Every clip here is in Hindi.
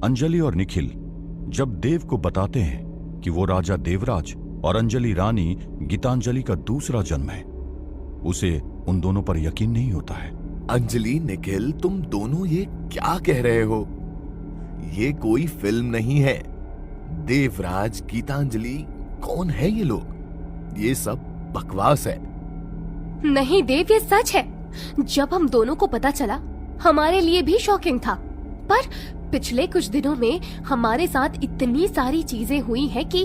अंजलि और निखिल जब देव को बताते हैं कि वो राजा देवराज और अंजलि रानी गीतांजलि का दूसरा जन्म है, उसे उन दोनों पर यकीन नहीं होता है। अंजलि, निखिल, तुम दोनों ये क्या कह रहे हो? ये कोई फिल्म नहीं है। देवराज, गीतांजलि, कौन है ये लोग? ये सब बकवास है। नहीं देव, ये सच है। जब हम दोनों को पता चला, हमारे लिए भी शॉकिंग था। पर पिछले कुछ दिनों में हमारे साथ इतनी सारी चीजें हुई हैं कि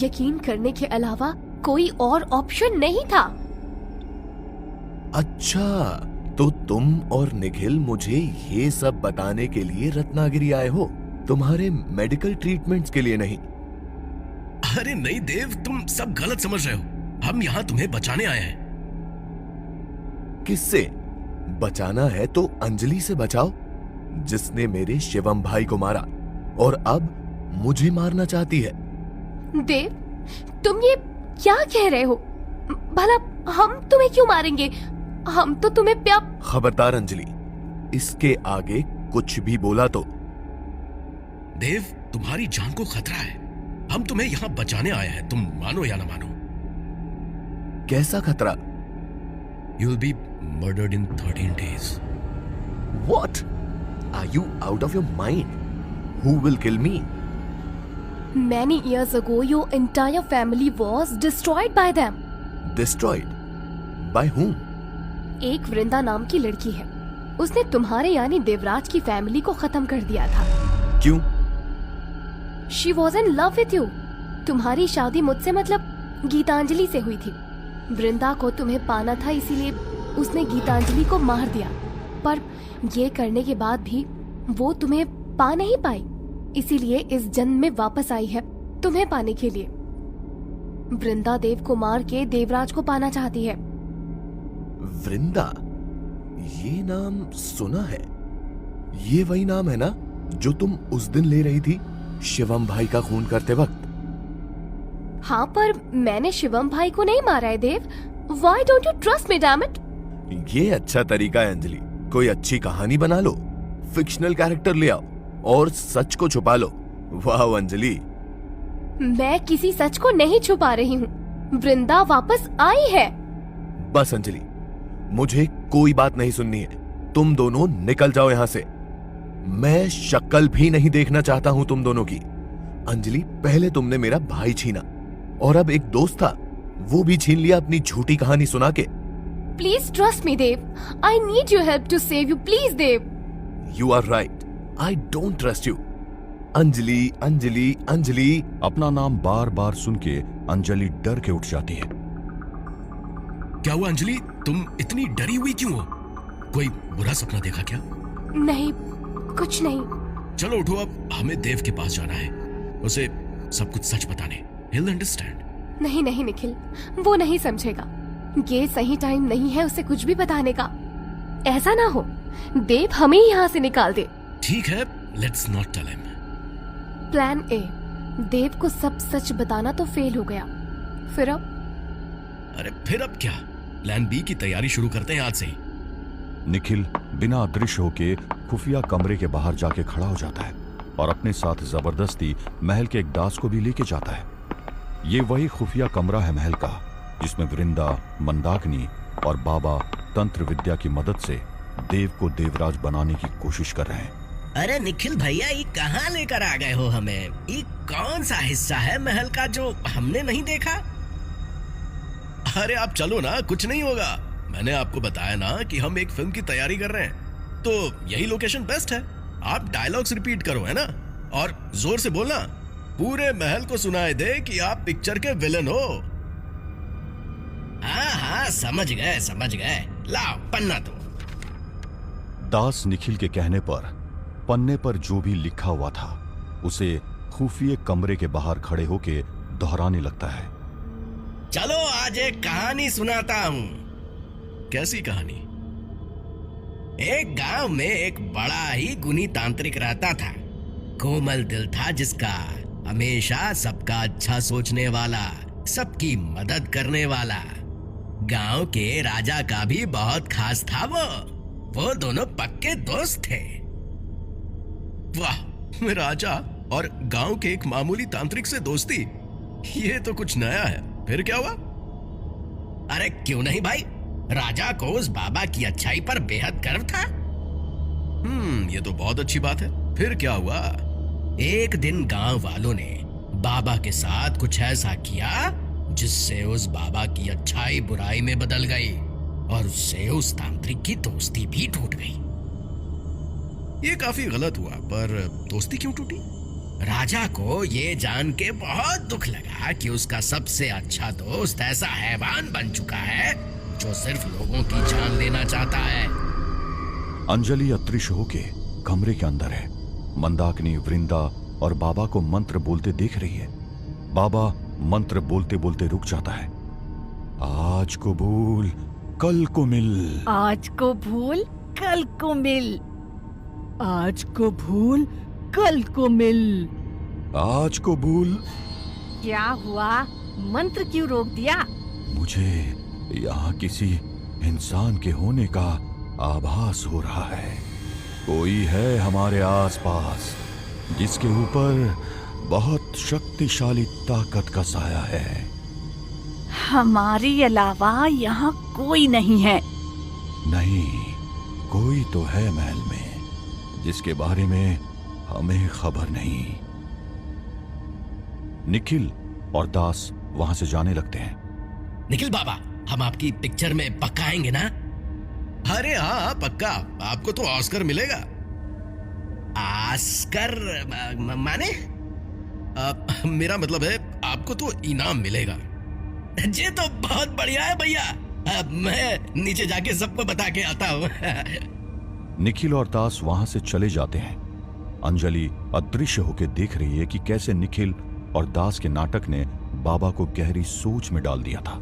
यकीन करने के अलावा कोई और ऑप्शन नहीं था। अच्छा, तो तुम और निखिल मुझे ये सब बताने के लिए रत्नागिरी आए हो, तुम्हारे मेडिकल ट्रीटमेंट्स के लिए नहीं? अरे नहीं देव, तुम सब गलत समझ रहे हो। हम यहाँ तुम्हें बचाने आए हैं। किससे बचाना है तो अंजलि से बचाओ, जिसने मेरे शिवम भाई को मारा और अब मुझे मारना चाहती है। देव, तुम ये क्या कह रहे हो? भला हम तुम्हें क्यों मारेंगे? हम तो तुम्हें खबरदार अंजलि, इसके आगे कुछ भी बोला तो। देव, तुम्हारी जान को खतरा है। हम तुम्हें यहाँ बचाने आए हैं, तुम मानो या ना मानो। कैसा खतरा? You'll be murdered in 13 days. What? Are you out of your mind? Who will kill me? Many years ago, your entire family was destroyed by them. Destroyed? By whom? एक वृंदा नाम की लड़की है। उसने तुम्हारे यानी देवराज की फैमिली को खत्म कर दिया था। क्यों? She was in love with you. तुम्हारी शादी मुझसे मतलब गीतांजलि से हुई थी। वृंदा को तुम्हें पाना था, इसीलिए उसने गीतांजलि को मार दिया। पर ये करने के बाद भी वो तुम्हें पा नहीं पाई, इसीलिए इस जन्म में वापस आई है तुम्हें पाने के लिए। वृंदा देव को मार के देवराज को पाना चाहती है। वृंदा? ये नाम सुना है। ये वही नाम है ना जो तुम उस दिन ले रही थी शिवम भाई का खून करते वक्त? हाँ, पर मैंने शिवम भाई को नहीं मारा है देव। Why don't you trust me, damn it? ये अच्छा तरीका है अंजलि। कोई अच्छी कहानी बना लो, फिक्शनल कैरेक्टर ले आओ और सच को छुपा लो। वाह अंजलि। मैं किसी सच को नहीं छुपा रही हूँ। वृंदा वापस आई है। बस अंजलि, मुझे कोई बात नहीं सुननी है। तुम दोनों निकल जाओ यहाँ से। मैं शक्ल भी नहीं देखना चाहता हूँ तुम दोनों की। अंजलि, पहले तुमने मेरा भाई छीना और अब एक दोस्त था, वो भी छीन लिया अपनी झूठी कहानी सुना के। Please trust me Dev. I need your help to save you, please Dev. You are right, I don't trust you. Anjali, Anjali, Anjali. अपना नाम बार बार सुन के अंजलि डर के उठ जाती है। क्या हुआ अंजलि, तुम इतनी डरी हुई क्यों हो? कोई बुरा सपना देखा क्या? नहीं, कुछ नहीं। चलो उठो, अब हमें देव के पास जाना है, उसे सब कुछ सच बताने। He'll understand. नहीं नहीं निखिल, वो नहीं समझेगा। ये सही टाइम नहीं है उसे कुछ भी बताने का। ऐसा ना हो देव हमें यहाँ से निकाल दे। ठीक है, let's not tell him. Plan A, Dev को सब सच बताना तो फेल हो गया। फिर अब? अरे फिर अब क्या? प्लान बी की तैयारी शुरू करते हैं आज से ही। निखिल बिना अदृश्य होके खुफिया कमरे के बाहर जाके खड़ा हो जाता है और अपने साथ जबरदस्ती महल के एक दास को भी लेके जाता है। ये वही खुफिया कमरा है महल का, जिसमें वृंदा, मंदाकिनी और बाबा तंत्र विद्या की मदद से देव को देवराज बनाने की कोशिश कर रहे हैं। अरे निखिल भैया, ये कहाँ लेकर आ गए हो हमें? ये कौन सा हिस्सा है महल का जो हमने नहीं देखा? अरे आप चलो ना, कुछ नहीं होगा। मैंने आपको बताया ना कि हम एक फिल्म की तैयारी कर रहे हैं, तो यही लोकेशन बेस्ट है। आप डायलॉग्स रिपीट करो, है ना, और जोर से बोलना, पूरे महल को सुनाए दे कि आप पिक्चर के विलन हो। हाँ हाँ, समझ गए समझ गए। लाओ पन्ना दो। दास निखिल के कहने पर पन्ने पर जो भी लिखा हुआ था उसे खुफिया कमरे के बाहर खड़े होके दोहराने लगता है। चलो आज एक कहानी सुनाता हूँ। कैसी कहानी? एक गांव में एक बड़ा ही गुणी तांत्रिक रहता था। कोमल दिल था जिसका, हमेशा सबका अच्छा सोचने वाला, सबकी मदद करने वाला। गांव के राजा का भी बहुत खास था वो दोनों पक्के दोस्त थे। वाह, में राजा और गांव के एक मामूली तांत्रिक से दोस्ती, ये तो कुछ नया है। फिर क्या हुआ? अरे क्यों नहीं भाई, राजा को उस बाबा की अच्छाई पर बेहद गर्व था। ये तो बहुत अच्छी बात है। फिर क्या हुआ? एक दिन गांव वालों ने बाबा के साथ कुछ ऐसा किया जिससे उस बाबा की अच्छाई बुराई में बदल गई और उससे उस तांत्रिक की दोस्ती भी टूट गई। ये काफी गलत हुआ, पर दोस्ती क्यों टूटी? राजा को ये जान के बहुत दुख लगा कि उसका सबसे अच्छा दोस्त ऐसा हैवान बन चुका है जो सिर्फ लोगों की जान लेना चाहता है। अंजलि अदृश्य होके कमरे के अंदर है। मंदाकिनी वृंदा और बाबा को मंत्र बोलते देख रही है। बाबा मंत्र बोलते बोलते रुक जाता है। आज को भूल कल को मिल, आज को भूल कल को मिल, आज को भूल कल को मिल। आज को भूल। क्या हुआ? मंत्र क्यों रोक दिया? मुझे यहाँ किसी इंसान के होने का आभास हो रहा है। कोई है हमारे आसपास जिसके ऊपर बहुत शक्तिशाली ताकत का साया है। हमारे अलावा यहाँ कोई नहीं है। नहीं, कोई तो है महल में जिसके बारे में हमें खबर नहीं। निखिल और दास वहां से जाने लगते हैं। निखिल बाबा, हम आपकी पिक्चर में पक्का आएंगे ना? अरे हाँ पक्का, आपको तो ऑस्कर मिलेगा। ऑस्कर माने? मेरा मतलब है आपको तो इनाम मिलेगा। ये तो बहुत बढ़िया है भैया। अब मैं नीचे जाके सबको बता के आता हूँ। निखिल और दास वहां से चले जाते हैं। अंजलि अदृश्य होकर देख रही है कि कैसे निखिल और दास के नाटक ने बाबा को गहरी सोच में डाल दिया था।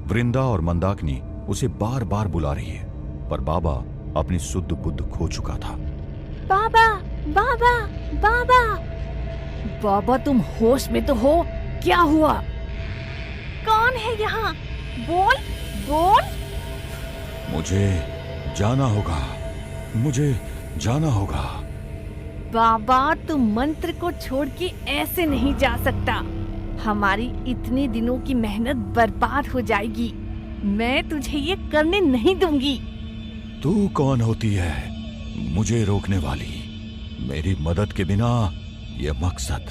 वृंदा और मंदाकिनी उसे बार बार बुला रही है, पर बाबा अपनी सुध बुद्ध खो चुका था। बाबा, बाबा, बाबा, बाबा तुम होश में तो हो? क्या हुआ? कौन है यहाँ? बोल, बोल। मुझे जाना होगा, मुझे जाना होगा। बाबा तुम मंत्र को छोड़ के ऐसे नहीं जा सकता। हमारी इतने दिनों की मेहनत बर्बाद हो जाएगी। मैं तुझे ये करने नहीं दूंगी। तू कौन होती है मुझे रोकने वाली? मेरी मदद के बिना ये मकसद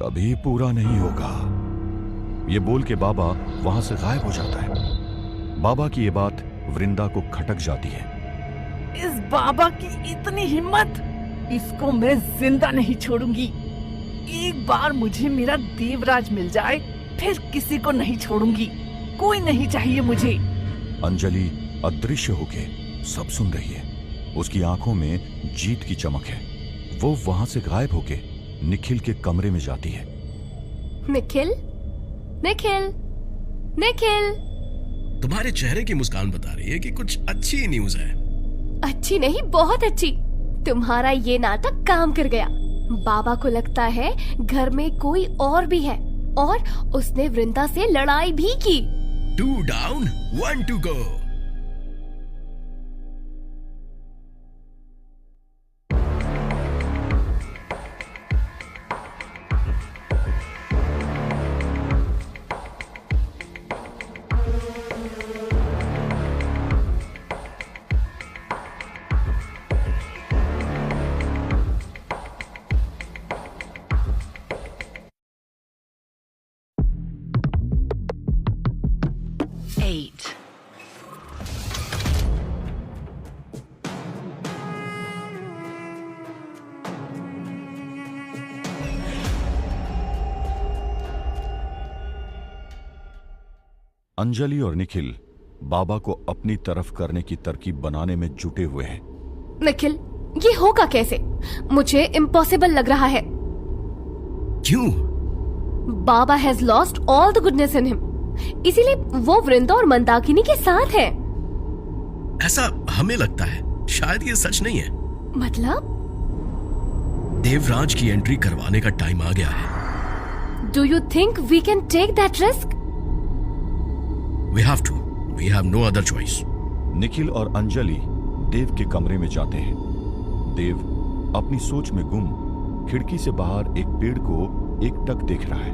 कभी पूरा नहीं होगा। ये बोल के बाबा वहां से गायब हो जाता है। बाबा की ये बात वृंदा को खटक जाती है। इस बाबा की इतनी हिम्मत! इसको मैं जिंदा नहीं छोड़ूंगी। एक बार मुझे मेरा देवराज मिल जाए, फिर किसी को नहीं छोड़ूंगी। कोई नहीं चाहिए मुझे। अंजलि अदृश्य होके सब सुन रही है। उसकी आंखों में जीत की चमक है। वो वहां से गायब होके निखिल के कमरे में जाती है। निखिल, निखिल, निखिल। तुम्हारे चेहरे की मुस्कान बता रही है कि कुछ अच्छी न्यूज है। अच्छी नहीं, बहुत अच्छी। तुम्हारा ये नाटक काम कर गया। बाबा को लगता है घर में कोई और भी है और उसने वृंदा से लड़ाई भी की। 2 डाउन 1 to go। अंजलि और निखिल बाबा को अपनी तरफ करने की तरकीब बनाने में जुटे हुए हैं। निखिल, ये होगा कैसे? मुझे इम्पॉसिबल लग रहा है। क्यों? बाबा has lost all the goodness in him, इसीलिए वो वृंदा और मंदाकिनी के साथ है। ऐसा हमें लगता है, शायद ये सच नहीं है। मतलब? देवराज की एंट्री करवाने का टाइम आ गया है। Do you think we can take that risk? We have to. We have no other choice. Nikhil और अंजलि देव के कमरे में जाते हैं। देव अपनी सोच में गुम खिड़की से बाहर एक पेड़ को एकटक देख रहा है।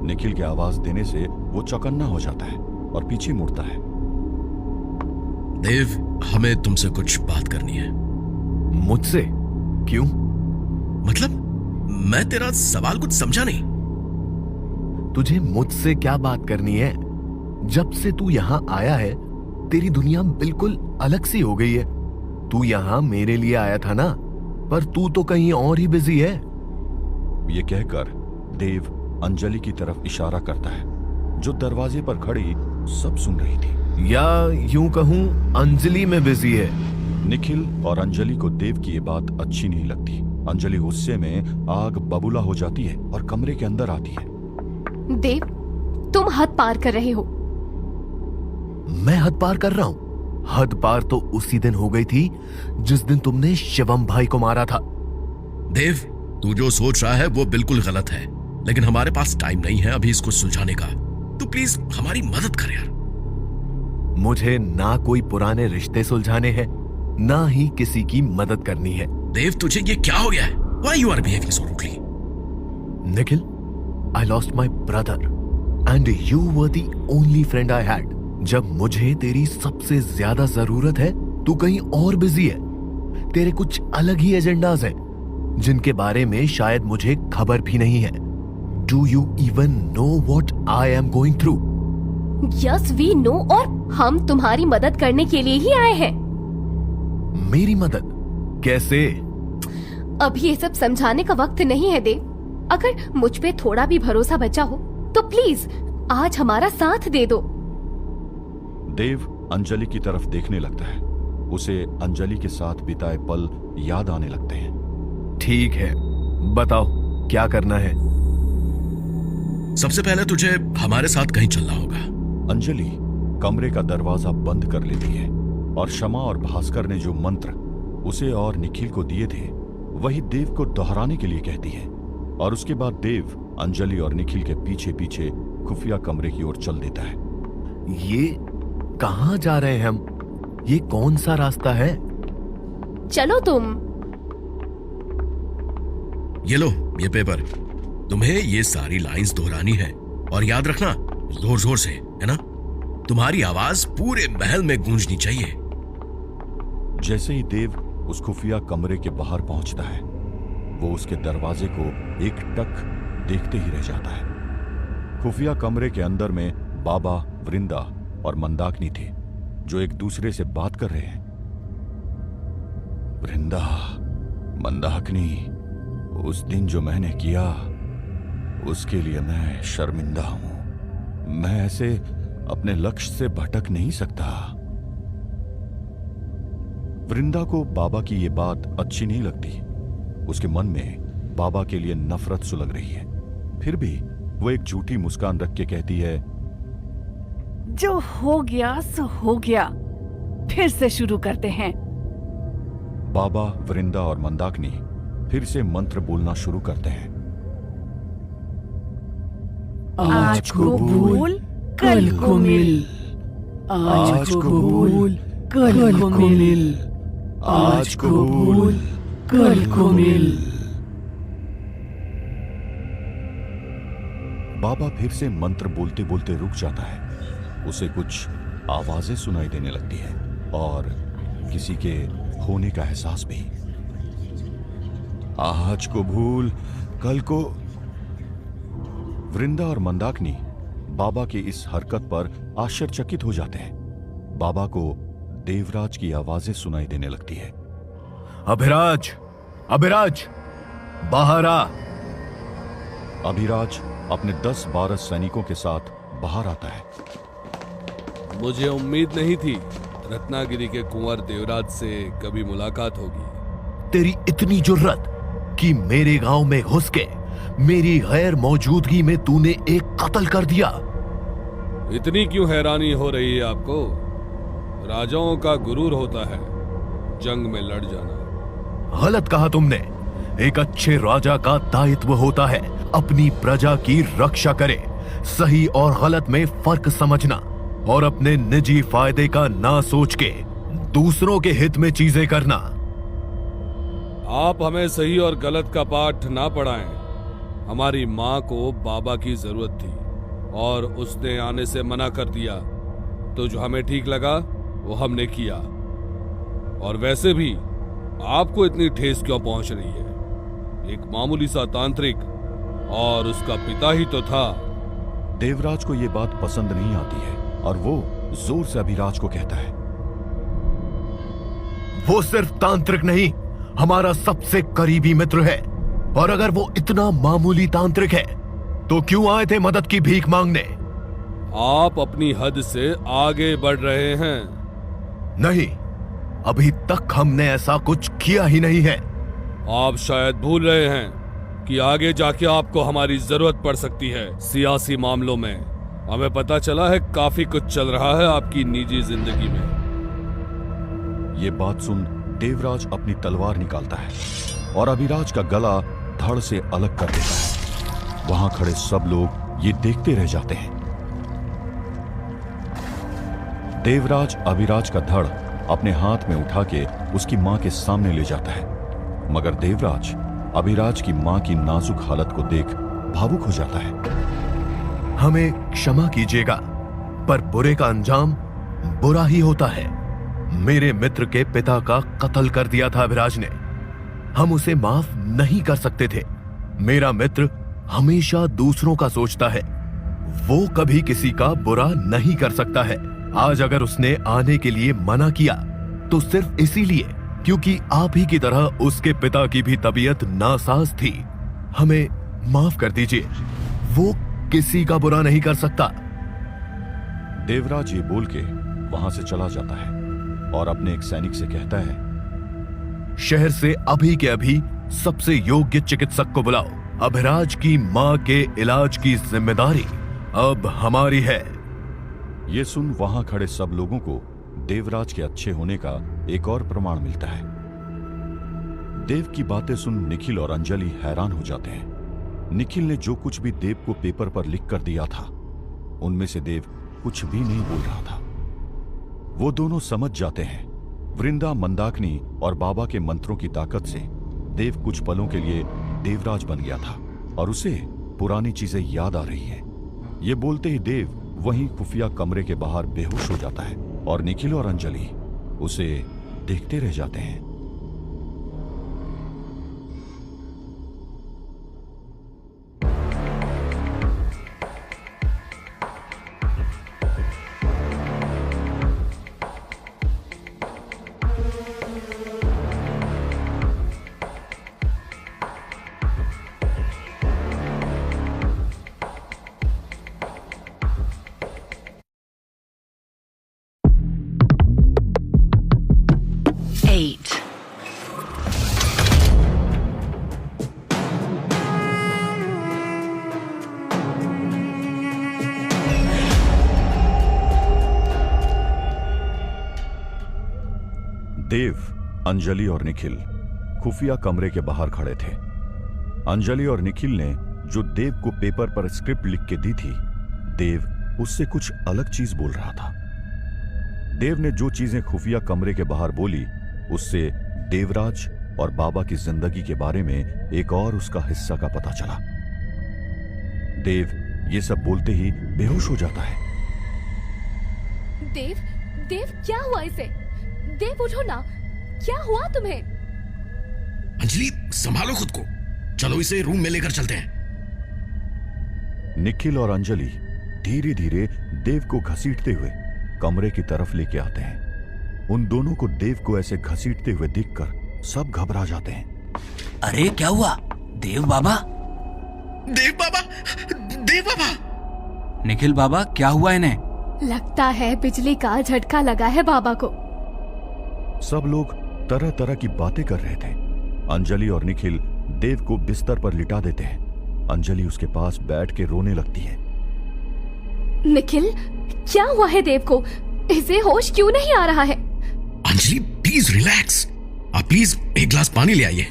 निखिल की आवाज देने से वो चौकन्ना हो जाता है और पीछे मुड़ता है। देव, हमें तुमसे कुछ बात करनी है। मुझसे? क्यों? मतलब मैं तेरा सवाल कुछ समझा नहीं। तुझे मुझसे क्या बात करनी है? जब से तू यहां आया है तेरी दुनिया बिल्कुल अलग सी हो गई है। तू यहां मेरे लिए आया था ना, पर तू तो कहीं और ही बिजी है। ये कहकर देव अंजलि की तरफ इशारा करता है, जो दरवाजे पर खड़ी सब सुन रही थी। या यूं कहूं अंजलि में बिजी है। निखिल और अंजलि को देव की ये बात अच्छी नहीं लगती। अंजलि गुस्से में आग बबूला हो जाती है और कमरे के अंदर आती है। देव, तुम हद पार कर रहे हो। मैं हद पार कर रहा हूं? हद पार तो उसी दिन हो गई थी जिस दिन तुमने शिवम भाई को मारा था। देव, तू जो सोच रहा है वो बिल्कुल गलत है, लेकिन हमारे पास टाइम नहीं है अभी इसको सुलझाने का। तू प्लीज हमारी मदद कर यार। मुझे ना कोई पुराने रिश्ते सुलझाने हैं, ना ही किसी की मदद करनी है। देव, तुझे ये क्या हो गया है? Why you are behaving so rudely? Nikhil, I lost my brother and you were the only friend I had. जब मुझे तेरी सबसे ज्यादा जरूरत है तू कहीं और बिजी है। तेरे कुछ अलग ही एजेंडाज हैं जिनके बारे में शायद मुझे खबर भी नहीं है। Do you even know what I am going through? Yes, we know, और हम तुम्हारी मदद करने के लिए ही आए हैं। मेरी मदद? कैसे? अभी ये सब समझाने का वक्त नहीं है देव। अगर मुझ पे थोड़ा भी भरोसा बचा हो तो प्लीज आज हमारा साथ दे दो। देव अंजलि की तरफ देखने लगता है। उसे अंजलि के साथ बिताए पल याद आने लगते हैं। ठीक है, बताओ क्या करना है? सबसे पहले तुझे हमारे साथ कहीं चलना होगा। अंजलि कमरे का दरवाजा बंद कर लेती है और शमा और भास्कर ने जो मंत्र उसे और निखिल को दिए थे वही देव को दोहराने के लिए कहती है। और उसके बाद देव अंजलि और निखिल के पीछे पीछे खुफिया कमरे की ओर चल देता है। ये कहां जा रहे हैं हम? ये कौन सा रास्ता है? चलो तुम। ये लो ये पेपर, तुम्हें ये सारी लाइंस दोहरानी है और याद रखना जोर जोर से, है ना? तुम्हारी आवाज पूरे महल में गूंजनी चाहिए। जैसे ही देव उस खुफिया कमरे के बाहर पहुंचता है वो उसके दरवाजे को एक टक देखते ही रह जाता है। खुफिया कमरे के अंदर में बाबा, वृंदा और मंदाकिनी थे जो एक दूसरे से बात कर रहे हैं। वृंदा, मंदाकिनी, उस दिन जो मैंने किया उसके लिए मैं शर्मिंदा हूं। मैं ऐसे अपने लक्ष्य से भटक नहीं सकता। वृंदा को बाबा की ये बात अच्छी नहीं लगती। उसके मन में बाबा के लिए नफरत सुलग रही है। फिर भी वो एक झूठी मुस्कान रख के कहती है, जो हो गया सो हो गया, फिर से शुरू करते हैं। बाबा, वृंदा और मंदाकिनी फिर से मंत्र बोलना शुरू करते हैं। आज को भूल कल को मिल, आज को भूल कल को मिल, आज को भूल कल को मिल। बाबा फिर से मंत्र बोलते बोलते रुक जाता है। उसे कुछ आवाजें सुनाई देने लगती है और किसी के होने का एहसास भी। आज को भूल कल को। वृंदा और मंदाकिनी बाबा की इस हरकत पर आश्चर्यचकित हो जाते हैं। बाबा को देवराज की आवाजें सुनाई देने लगती है। अभिराज, अभिराज, बाहर आ। अभिराज अपने 10-12 सैनिकों के साथ बाहर आता है। मुझे उम्मीद नहीं थी रत्नागिरी के कुंवर देवराज से कभी मुलाकात होगी। तेरी इतनी जुर्रत कि मेरे गांव में घुस के मेरी गैर मौजूदगी में तूने एक कत्ल कर दिया। इतनी क्यों हैरानी हो रही है आपको? राजाओं का गुरूर होता है जंग में लड़ जाना। गलत कहा तुमने। एक अच्छे राजा का दायित्व होता है अपनी प्रजा की रक्षा करे, सही और गलत में फर्क समझना और अपने निजी फायदे का ना सोच के दूसरों के हित में चीजें करना। आप हमें सही और गलत का पाठ ना पढ़ाएं। हमारी माँ को बाबा की जरूरत थी और उसने आने से मना कर दिया, तो जो हमें ठीक लगा वो हमने किया। और वैसे भी आपको इतनी ठेस क्यों पहुंच रही है? एक मामूली सा तांत्रिक और उसका पिता ही तो था। देवराज को यह बात पसंद नहीं आती है और वो जोर से अभिराज को कहता है, वो सिर्फ तांत्रिक नहीं, हमारा सबसे करीबी मित्र है। और अगर वो इतना मामूली तांत्रिक है तो क्यों आए थे मदद की भीख मांगने? आप अपनी हद से आगे बढ़ रहे हैं। नहीं, अभी तक हमने ऐसा कुछ किया ही नहीं है। आप शायद भूल रहे हैं कि आगे जाके आपको हमारी जरूरत पड़ सकती है सियासी मामलों में। हमें पता चला है काफी कुछ चल रहा है आपकी निजी जिंदगी में। ये बात सुन देवराज अपनी तलवार निकालता है और अभिराज का गला धड़ से अलग कर देता है। वहां खड़े सब लोग ये देखते रह जाते हैं। देवराज अभिराज का धड़ अपने हाथ में उठा के उसकी मां के सामने ले जाता है, मगर देवराज अभिराज की मां की नाजुक हालत को देख भावुक हो जाता है। हमें क्षमा कीजिएगा, पर बुरे का अंजाम बुरा ही होता है। मेरे मित्र के पिता का कत्ल कर दिया था अभिराज ने। हम उसे माफ नहीं कर सकते थे। मेरा मित्र हमेशा दूसरों का सोचता है, वो कभी किसी का बुरा नहीं कर सकता है। आज अगर उसने आने के लिए मना किया तो सिर्फ इसीलिए क्योंकि आप ही की तरह उसके पिता की भी तबीयत नासाज थी। हमें माफ कर दीजिए, वो किसी का बुरा नहीं कर सकता। देवराज ये बोल के वहां से चला जाता है और अपने एक सैनिक से कहता है, शहर से अभी के अभी सबसे योग्य चिकित्सक को बुलाओ। अभिराज की मां के इलाज की जिम्मेदारी अब हमारी है। ये सुन वहां खड़े सब लोगों को देवराज के अच्छे होने का एक और प्रमाण मिलता है। देव की बातें सुन निखिल और अंजलि हैरान हो जाते हैं। निखिल ने जो कुछ भी देव को पेपर पर लिख कर दिया था, उनमें से देव कुछ भी नहीं बोल रहा था। वो दोनों समझ जाते हैं वृंदा, मंदाकिनी और बाबा के मंत्रों की ताकत से देव कुछ पलों के लिए देवराज बन गया था और उसे पुरानी चीजें याद आ रही हैं। ये बोलते ही देव वहीं खुफिया कमरे के बाहर बेहोश हो जाता है और निखिल और अंजलि उसे देखते रह जाते हैं। देव, अंजलि और निखिल खुफिया कमरे के बाहर खड़े थे। अंजलि और निखिल ने जो देव को पेपर पर स्क्रिप्ट लिख के दी थी, देव उससे कुछ अलग चीज बोल रहा था। देव ने जो चीजें खुफिया कमरे के बाहर बोली, उससे देवराज और बाबा की जिंदगी के बारे में एक और उसका हिस्सा का पता चला। देव ये सब बोलते ही बेहोश हो जाता है। देव, देव क्या हुआ इसे? देव उठो ना, क्या हुआ तुम्हें? अंजलि संभालो खुद को, चलो इसे रूम में लेकर चलते हैं। निखिल और अंजलि धीरे धीरे देव को घसीटते हुए कमरे की तरफ लेके आते हैं। उन दोनों को देव को ऐसे घसीटते हुए देखकर सब घबरा जाते हैं। अरे क्या हुआ? देव बाबा? देव बाबा, देव बाबा! निखिल बाबा, क्या हुआ इन्हें? लगता है बिजली का झटका लगा है बाबा को। सब लोग तरह तरह की बातें कर रहे थे। अंजलि और निखिल देव को बिस्तर पर लिटा देते हैं। अंजलि उसके पास बैठ के रोने लगती है। निखिल, क्या हुआ है देव को? इसे होश क्यों नहीं आ रहा है? अंजलि प्लीज रिलैक्स, आप प्लीज एक गिलास पानी ले आइए।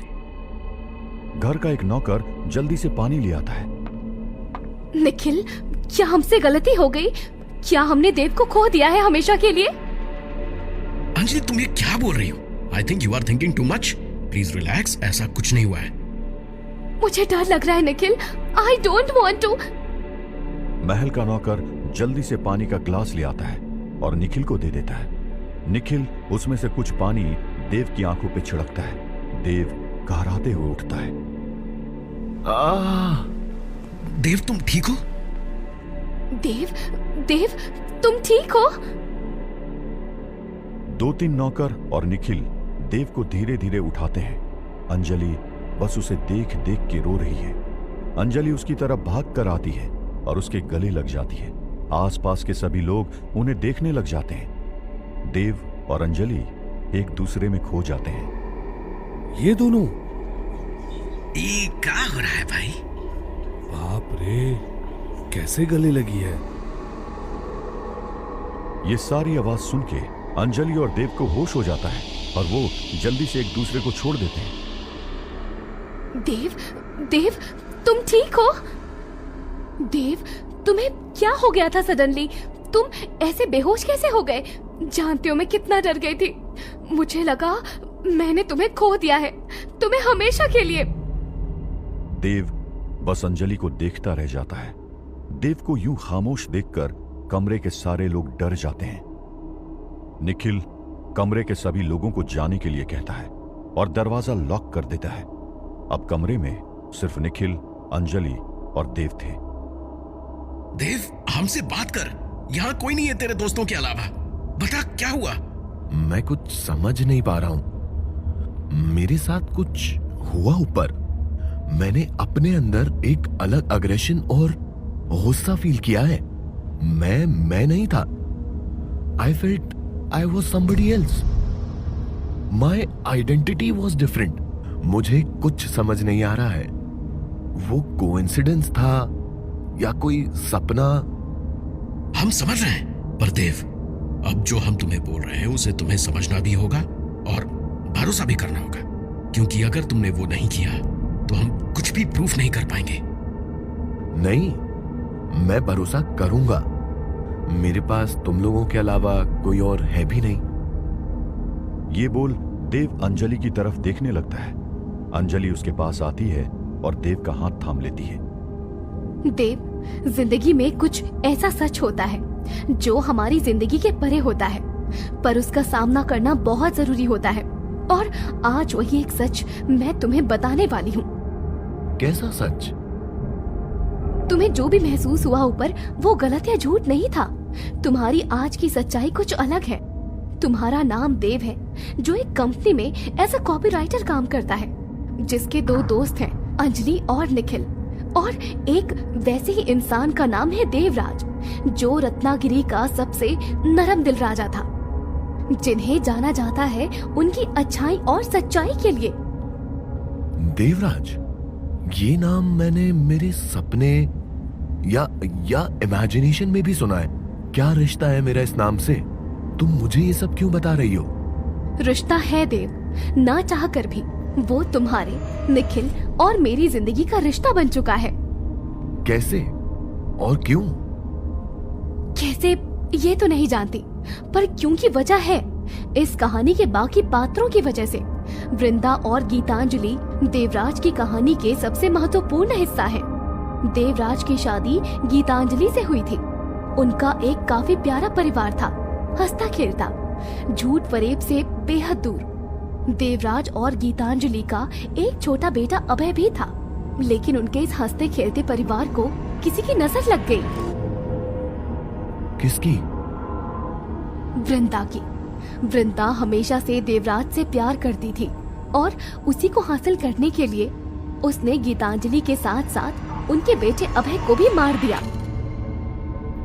घर का एक नौकर जल्दी से पानी ले आता है। निखिल, क्या हमसे गलती हो गई? क्या हमने देव को खो दिया है हमेशा के लिए? अंजलि तुम ये क्या बोल रही हो? I think you are thinking too much. Please relax, ऐसा कुछ नहीं हुआ है। मुझे डर लग रहा है Nikhil. I don't want to. महल का नौकर जल्दी से पानी का ग्लास ले आता है और निखिल को दे देता है। निखिल उसमें से कुछ पानी देव की आंखों पे छिड़कता है। देव कहराते हुए उठता है। देव, तुम ठीक हो? देव, देव तुम ठीक हो? 2-3 नौकर और निखिल देव को धीरे धीरे उठाते हैं। अंजलि बस उसे देख देख के रो रही है। अंजलि उसकी तरफ भाग कर आती है और उसके गले लग जाती है। आसपास के सभी लोग उन्हें देखने लग जाते हैं। देव और अंजलि एक दूसरे में खो जाते हैं। ये दोनों? ये क्या हो रहा है भाई? बाप रे, कैसे गले लगी है? ये सारी आवाज सुन के अंजलि और देव को होश हो जाता है और वो जल्दी से एक दूसरे को छोड़ देते हैं। देव, देव तुम ठीक हो? देव, तुम्हें क्या हो गया था सडनली? तुम ऐसे बेहोश कैसे हो गए? जानते हो मैं कितना डर गई थी। मुझे लगा मैंने तुम्हें खो दिया है, तुम्हें हमेशा के लिए। देव बस अंजलि को देखता रह जाता है। देव को यूं खामोश देखकर कमरे के सारे लोग डर जाते हैं। निखिल कमरे के सभी लोगों को जाने के लिए कहता है और दरवाजा लॉक कर देता है। अब कमरे में सिर्फ निखिल, अंजलि और देव थे। देव, हमसे बात कर, यहाँ कोई नहीं है तेरे दोस्तों के अलावा। बता क्या हुआ? मैं कुछ समझ नहीं पा रहा हूं। मेरे साथ कुछ हुआ ऊपर। मैंने अपने अंदर एक अलग अग्रेशन और गुस्सा फील किया है। मैं नहीं था। I felt I was somebody else. My identity was different. मुझे कुछ समझ नहीं आ रहा है। वो कोइंसिडेंस था या कोई सपना? हम समझ रहे हैं, पर देव, अब जो हम तुम्हें बोल रहे हैं उसे तुम्हें समझना भी होगा और भरोसा भी करना होगा, क्योंकि अगर तुमने वो नहीं किया तो हम कुछ भी प्रूफ नहीं कर पाएंगे। नहीं, मैं भरोसा करूंगा। मेरे पास तुम लोगों के अलावा कोई और है भी नहीं। ये बोल देव अंजलि की तरफ देखने लगता है। अंजलि उसके पास आती है और देव का हाथ थाम लेती है। देव, जिंदगी में कुछ ऐसा सच होता है जो हमारी जिंदगी के परे होता है, पर उसका सामना करना बहुत जरूरी होता है। और आज वही एक सच मैं तुम्हें बताने वाली हूँ। कैसा सच? तुम्हें जो भी महसूस हुआ ऊपर, वो गलत या झूठ नहीं था। तुम्हारी आज की सच्चाई कुछ अलग है। तुम्हारा नाम देव है, जो एक कंपनी में एज अ कॉपीराइटर काम करता है, जिसके 2 दोस्त हैं, अंजलि और निखिल। और एक वैसे ही इंसान का नाम है देवराज, जो रत्नागिरी का सबसे नरम दिल राजा था, जिन्हें जाना जाता है उनकी अच्छाई और सच्चाई के लिए। देवराज, ये नाम मैंने मेरे सपने या इमेजिनेशन में भी सुना है। क्या रिश्ता है मेरा इस नाम से? तुम मुझे ये सब क्यों बता रही हो? रिश्ता है देव, ना चाह कर भी वो तुम्हारे, निखिल और मेरी जिंदगी का रिश्ता बन चुका है। कैसे और क्यों? कैसे ये तो नहीं जानती, पर क्यों की वजह है। इस कहानी के बाकी पात्रों की वजह से। वृंदा और गीतांजलि देवराज की कहानी के सबसे महत्वपूर्ण हिस्सा है। देवराज की शादी गीतांजलि से हुई थी। उनका एक काफी प्यारा परिवार था, हंसता खेलता, झूठ फरेब से बेहद दूर। देवराज और गीतांजलि का एक छोटा बेटा अभय भी था, लेकिन उनके इस हंसते खेलते परिवार को किसी की नजर लग गई। किसकी? वृंदा की। वृंदा हमेशा से देवराज से प्यार करती थी और उसी को हासिल करने के लिए उसने गीतांजलि के साथ साथ उनके बेटे अभय को भी मार दिया।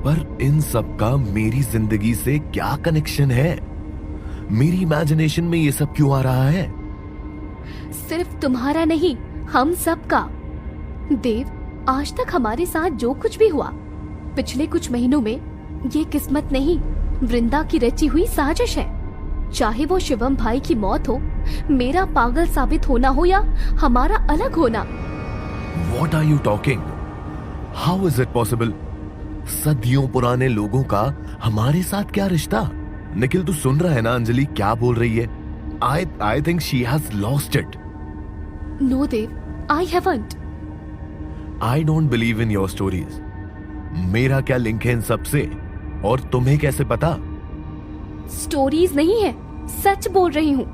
पर इन सब का मेरी जिंदगी से क्या कनेक्शन है? मेरी इमेजिनेशन में ये सब क्यों आ रहा है? सिर्फ तुम्हारा नहीं, हम सब का। देव, आज तक हमारे साथ जो कुछ भी हुआ, पिछले कुछ महीनों में, ये किस्मत नहीं, वृंदा की रची हुई साजिश है। चाहे वो शिवम भाई की मौत हो, मेरा पागल साबित होना हो या हमारा अलग होना। What are you talking? How is it possible? सदियों पुराने लोगों का हमारे साथ क्या रिश्ता? निखिल, तू सुन रहा है ना अंजलि क्या बोल रही है? I think she has lost it. No Dev, I haven't. I don't believe in your stories. मेरा क्या लिंक है इन सब से? और तुम्हें कैसे पता? स्टोरीज नहीं है, सच बोल रही हूँ।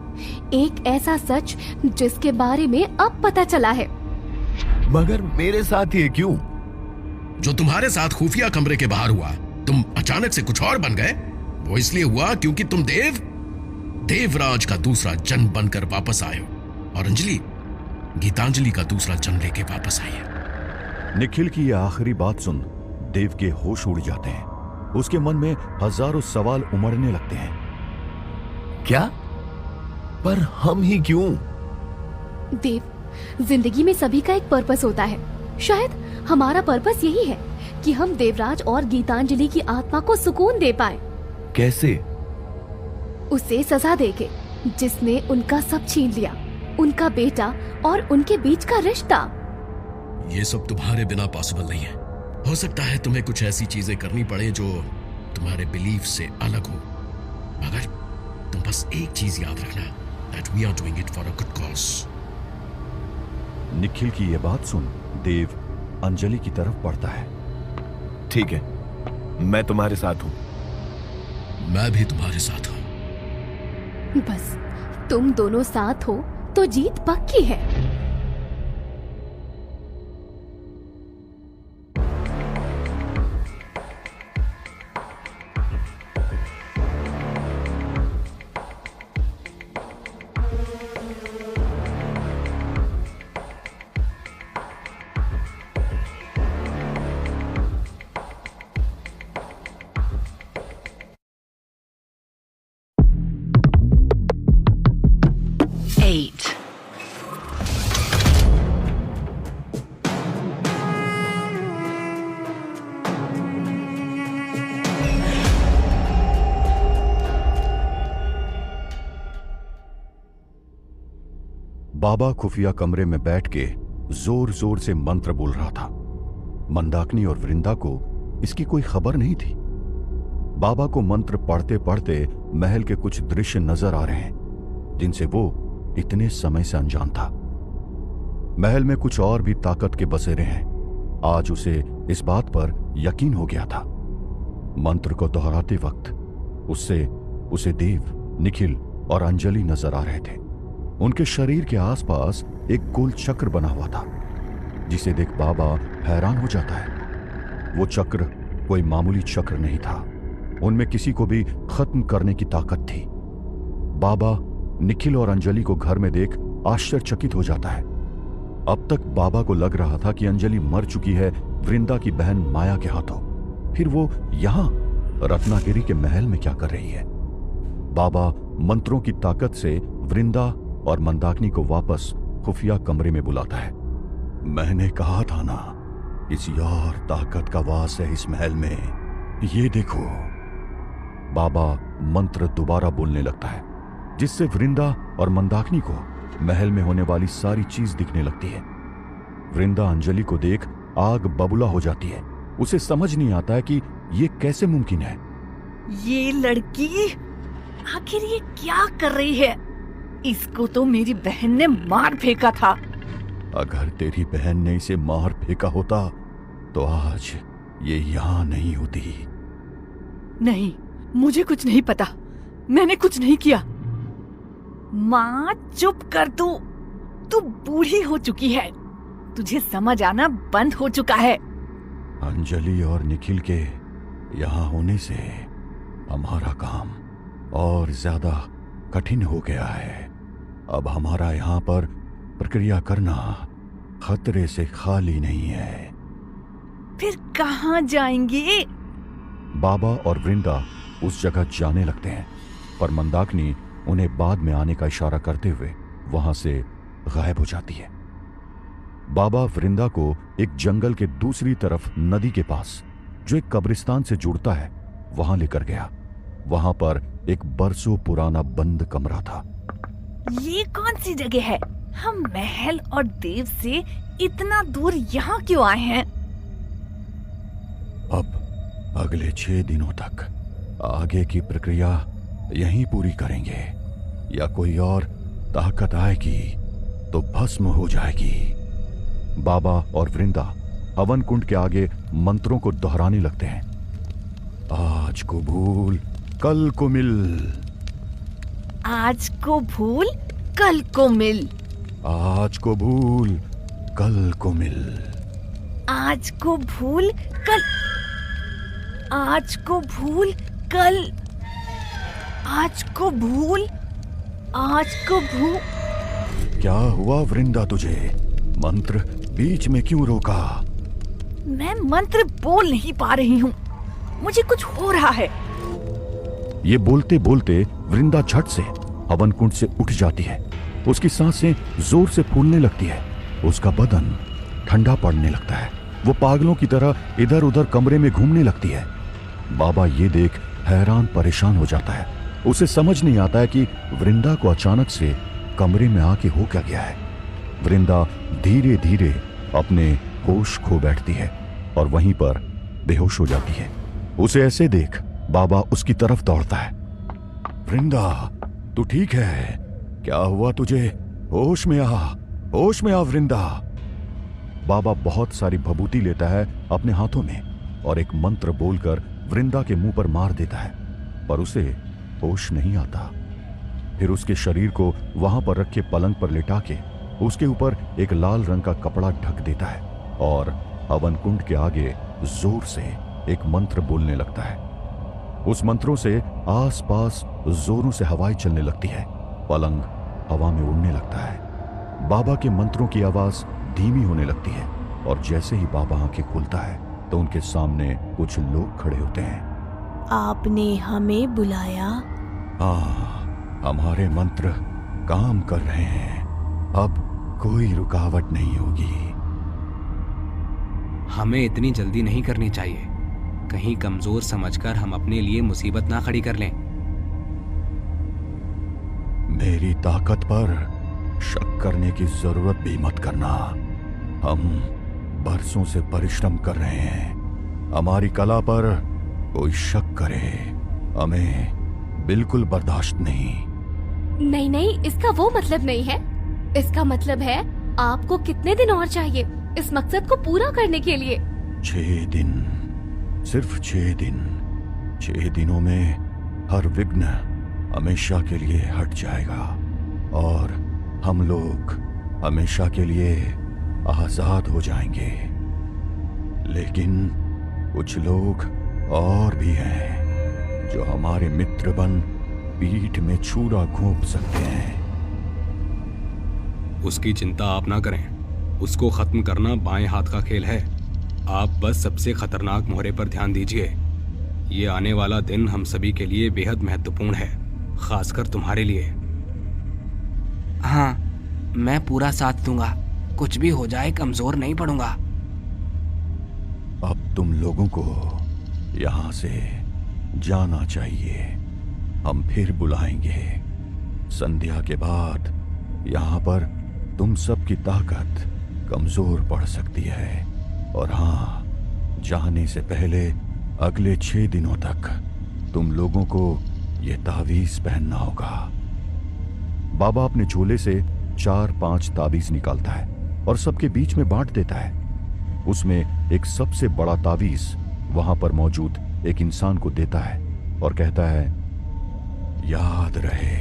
एक ऐसा सच जिसके बारे में अब पता चला है। मगर मेरे साथ ये क्यों? जो तुम्हारे साथ खुफिया कमरे के बाहर हुआ, तुम अचानक से कुछ और बन गए। वो इसलिए हुआ क्योंकि तुम देवराज का दूसरा जन्म बनकर वापस आए हो, और अंजलि गीतांजलि का दूसरा जन्म लेके वापस आई है। निखिल की यह आखिरी बात सुन देव के होश उड़ जाते हैं। उसके मन में हजारों सवाल उमड़ने लगते हैं। क्या? पर हम ही क्यों? देव, जिंदगी में सभी का एक पर्पस होता है। शायद हमारा पर्पस यही है कि हम देवराज और गीतांजलि की आत्मा को सुकून दे पाए। कैसे? उसे सजा देके, जिसने उनका सब छीन लिया, उनका बेटा और उनके बीच का रिश्ता। ये सब तुम्हारे बिना पॉसिबल नहीं है। हो सकता है तुम्हें कुछ ऐसी चीजें करनी पड़े जो तुम्हारे बिलीफ से अलग हो, मगर तुम बस एक चीज याद रखना, that we are doing it for a good cause. Nikhil की यह बात सुन देव अंजलि की तरफ बढ़ता है। ठीक है, मैं तुम्हारे साथ हूं। मैं भी तुम्हारे साथ हूं। बस तुम दोनों साथ हो तो जीत पक्की है। बाबा खुफिया कमरे में बैठ के जोर जोर से मंत्र बोल रहा था। मंदाकिनी और वृंदा को इसकी कोई खबर नहीं थी। बाबा को मंत्र पढ़ते पढ़ते महल के कुछ दृश्य नजर आ रहे हैं जिनसे वो इतने समय से अनजान था। महल में कुछ और भी ताकत के बसेरे हैं। आज उसे इस बात पर यकीन हो गया था। मंत्र को दोहराते वक्त उसे देव, निखिल और अंजलि नजर आ रहे थे। उनके शरीर के आसपास एक गोल चक्र बना हुआ था, जिसे देख बाबा हैरान हो जाता है। वो चक्र कोई मामूली चक्र नहीं था, उनमें किसी को भी खत्म करने की ताकत थी। बाबा निखिल और अंजलि को घर में देख आश्चर्यचकित हो जाता है। अब तक बाबा को लग रहा था कि अंजलि मर चुकी है वृंदा की बहन माया के हाथों। फिर वो यहां रत्नागिरी के महल में क्या कर रही है? बाबा मंत्रों की ताकत से वृंदा और मंदाकिनी को वापस खुफिया कमरे में बुलाता है। मैंने कहा था ना, किसी और ताकत का वास है इस महल में। ये देखो। बाबा मंत्र दोबारा बोलने लगता है, जिससे वृंदा और मंदाकिनी को महल में होने वाली सारी चीज दिखने लगती है। वृंदा अंजलि को देख आग बबूला हो जाती है। उसे समझ नहीं आता है कि ये कैसे मुमकिन है। ये लड़की आखिर ये क्या कर रही है? इसको तो मेरी बहन ने मार फेंका था। अगर तेरी बहन ने इसे मार फेंका होता तो आज ये यहां नहीं होती। नहीं, मुझे कुछ नहीं पता। मैंने कुछ नहीं किया। माँ चुप कर तू बूढ़ी हो चुकी है। तुझे समझ आना बंद हो चुका है। अंजलि और निखिल के यहाँ होने से हमारा काम और ज्यादा कठिन हो गया है। अब हमारा यहाँ पर प्रक्रिया करना खतरे से खाली नहीं है। फिर कहाँ जाएंगे? बाबा और वृंदा उस जगह जाने लगते हैं, पर मंदाकिनी उन्हें बाद में आने का इशारा करते हुए वहां से गायब हो जाती है। बाबा वृंदा को एक जंगल के दूसरी तरफ नदी के पास, जो एक कब्रिस्तान से जुड़ता है, वहां लेकर गया। वहां पर एक बरसों पुराना बंद कमरा था। ये कौन सी जगह है? हम महल और देव से इतना दूर यहाँ क्यों आए हैं? अब अगले 6 दिनों तक आगे की प्रक्रिया यहीं पूरी करेंगे। या कोई और ताकत आएगी तो भस्म हो जाएगी। बाबा और वृंदा हवन कुंड के आगे मंत्रों को दोहराने लगते हैं। आज को भूल कल को मिल, आज को भूल कल को मिल, आज को भूल कल को मिल, आज को भूल कल, आज को भूल कल, आज को भूल, आज को भूल। क्या हुआ वृंदा तुझे? मंत्र बीच में क्यों रोका? मैं मंत्र बोल नहीं पा रही हूँ, मुझे कुछ हो रहा है। ये बोलते बोलते वृंदा झट से हवन कुंड से उठ जाती है। उसकी सांसें जोर से फूलने लगती है, उसका बदन ठंडा पड़ने लगता है। वो पागलों की तरह इधर उधर कमरे में घूमने लगती है। बाबा ये देख हैरान परेशान हो जाता है। उसे समझ नहीं आता है कि वृंदा को अचानक से कमरे में आके हो क्या गया है। वृंदा धीरे धीरे अपने होश खो बैठती है और वहीं पर बेहोश हो जाती है। उसे ऐसे देख बाबा उसकी तरफ दौड़ता है। वृंदा, तू ठीक है? क्या हुआ तुझे? होश में आ, होश में आ वृंदा। बाबा बहुत सारी भभूति लेता है अपने हाथों में और एक मंत्र बोलकर वृंदा के मुंह पर मार देता है, पर उसे होश नहीं आता। फिर उसके शरीर को वहां पर रखे पलंग पर लिटा के उसके ऊपर एक लाल रंग का कपड़ा ढक देता है और हवन कुंड के आगे जोर से एक मंत्र बोलने लगता है। उस मंत्रों से आसपास जोरों से हवाएं चलने लगती है। पलंग हवा में उड़ने लगता है। बाबा के मंत्रों की आवाज धीमी होने लगती है और जैसे ही बाबा आंखें खोलता है तो उनके सामने कुछ लोग खड़े होते हैं। आपने हमें बुलाया? हाँ, हमारे मंत्र काम कर रहे हैं, अब कोई रुकावट नहीं होगी। हमें इतनी जल्दी नहीं करनी चाहिए, कहीं कमजोर समझकर हम अपने लिए मुसीबत ना खड़ी कर लें। मेरी ताकत पर शक करने की जरूरत भी मत करना। हम बरसों से परिश्रम कर रहे हैं। हमारी कला पर कोई शक करे हमें बिल्कुल बर्दाश्त नहीं। नहीं नहीं, इसका वो मतलब नहीं है। इसका मतलब है आपको कितने दिन और चाहिए इस मकसद को पूरा करने के लिए? 6 दिन, सिर्फ 6 दिन। 6 दिनों में हर विघ्न हमेशा के लिए हट जाएगा और हम लोग हमेशा के लिए आजाद हो जाएंगे। लेकिन कुछ लोग और भी हैं जो हमारे मित्र बन पीठ में छुरा घोंप सकते हैं। उसकी चिंता आप ना करें, उसको खत्म करना बाएं हाथ का खेल है। आप बस सबसे खतरनाक मोहरे पर ध्यान दीजिए। ये आने वाला दिन हम सभी के लिए बेहद महत्वपूर्ण है, खासकर तुम्हारे लिए। हाँ, मैं पूरा साथ दूंगा, कुछ भी हो जाए कमजोर नहीं पड़ूंगा। अब तुम लोगों को यहां से जाना चाहिए। हम फिर बुलाएंगे। संध्या के बाद यहां पर तुम सबकी ताकत कमजोर पड़ सकती है और हाँ, जाने से पहले अगले 6 दिनों तक तुम लोगों को यह तावीज पहनना होगा। बाबा अपने झोले से 4-5 तावीज निकालता है और सबके बीच में बांट देता है। उसमें एक सबसे बड़ा तावीज वहां पर मौजूद एक इंसान को देता है और कहता है, याद रहे,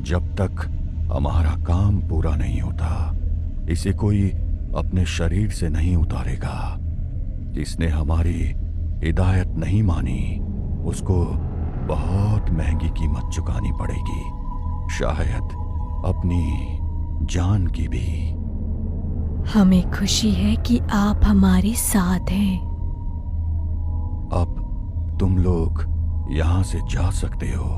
जब तक हमारा काम पूरा नहीं होता इसे कोई अपने शरीर से नहीं उतारेगा। जिसने हमारी हिदायत नहीं मानी उसको बहुत महंगी कीमत चुकानी पड़ेगी, शायद अपनी जान की भी। हमें खुशी है कि आप हमारे साथ हैं। अब तुम लोग यहां से जा सकते हो।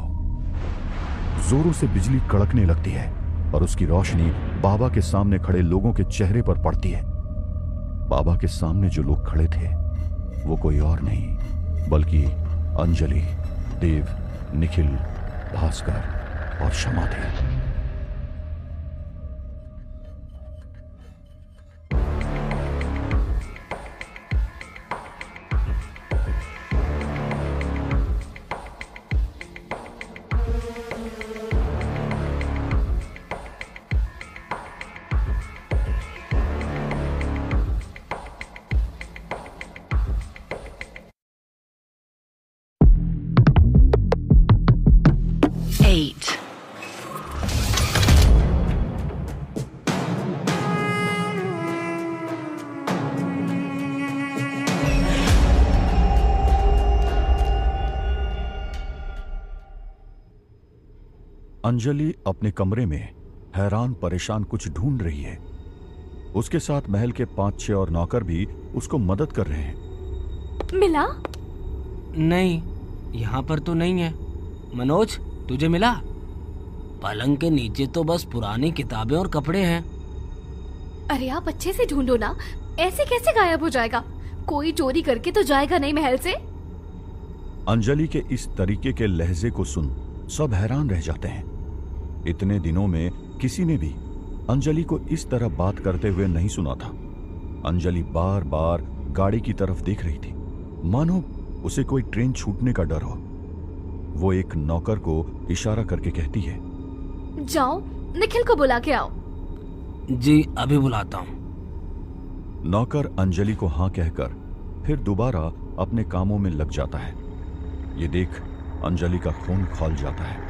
जोरों से बिजली कड़कने लगती है और उसकी रोशनी बाबा के सामने खड़े लोगों के चेहरे पर पड़ती है। बाबा के सामने जो लोग खड़े थे वो कोई और नहीं बल्कि अंजलि, देव, निखिल, भास्कर और क्षमा थे। अंजलि अपने कमरे में हैरान परेशान कुछ ढूंढ रही है। उसके साथ महल के 5-6 और नौकर भी उसको मदद कर रहे हैं। मिला? नहीं, यहाँ पर तो नहीं है। मनोज, तुझे मिला? पलंग के नीचे तो बस पुरानी किताबें और कपड़े हैं। अरे आप अच्छे से ढूंढो ना, ऐसे कैसे गायब हो जाएगा? कोई चोरी करके तो जाएगा नहीं महल से। अंजलि के इस तरीके के लहजे को सुन सब हैरान रह जाते हैं। इतने दिनों में किसी ने भी अंजलि को इस तरह बात करते हुए नहीं सुना था। अंजलि बार बार गाड़ी की तरफ देख रही थी, मानो उसे कोई ट्रेन छूटने का डर हो। वो एक नौकर को इशारा करके कहती है, जाओ निखिल को बुला के आओ। जी, अभी बुलाता हूँ। नौकर अंजलि को हां कहकर फिर दोबारा अपने कामों में लग जाता है। ये देख अंजलि का खून खौल जाता है।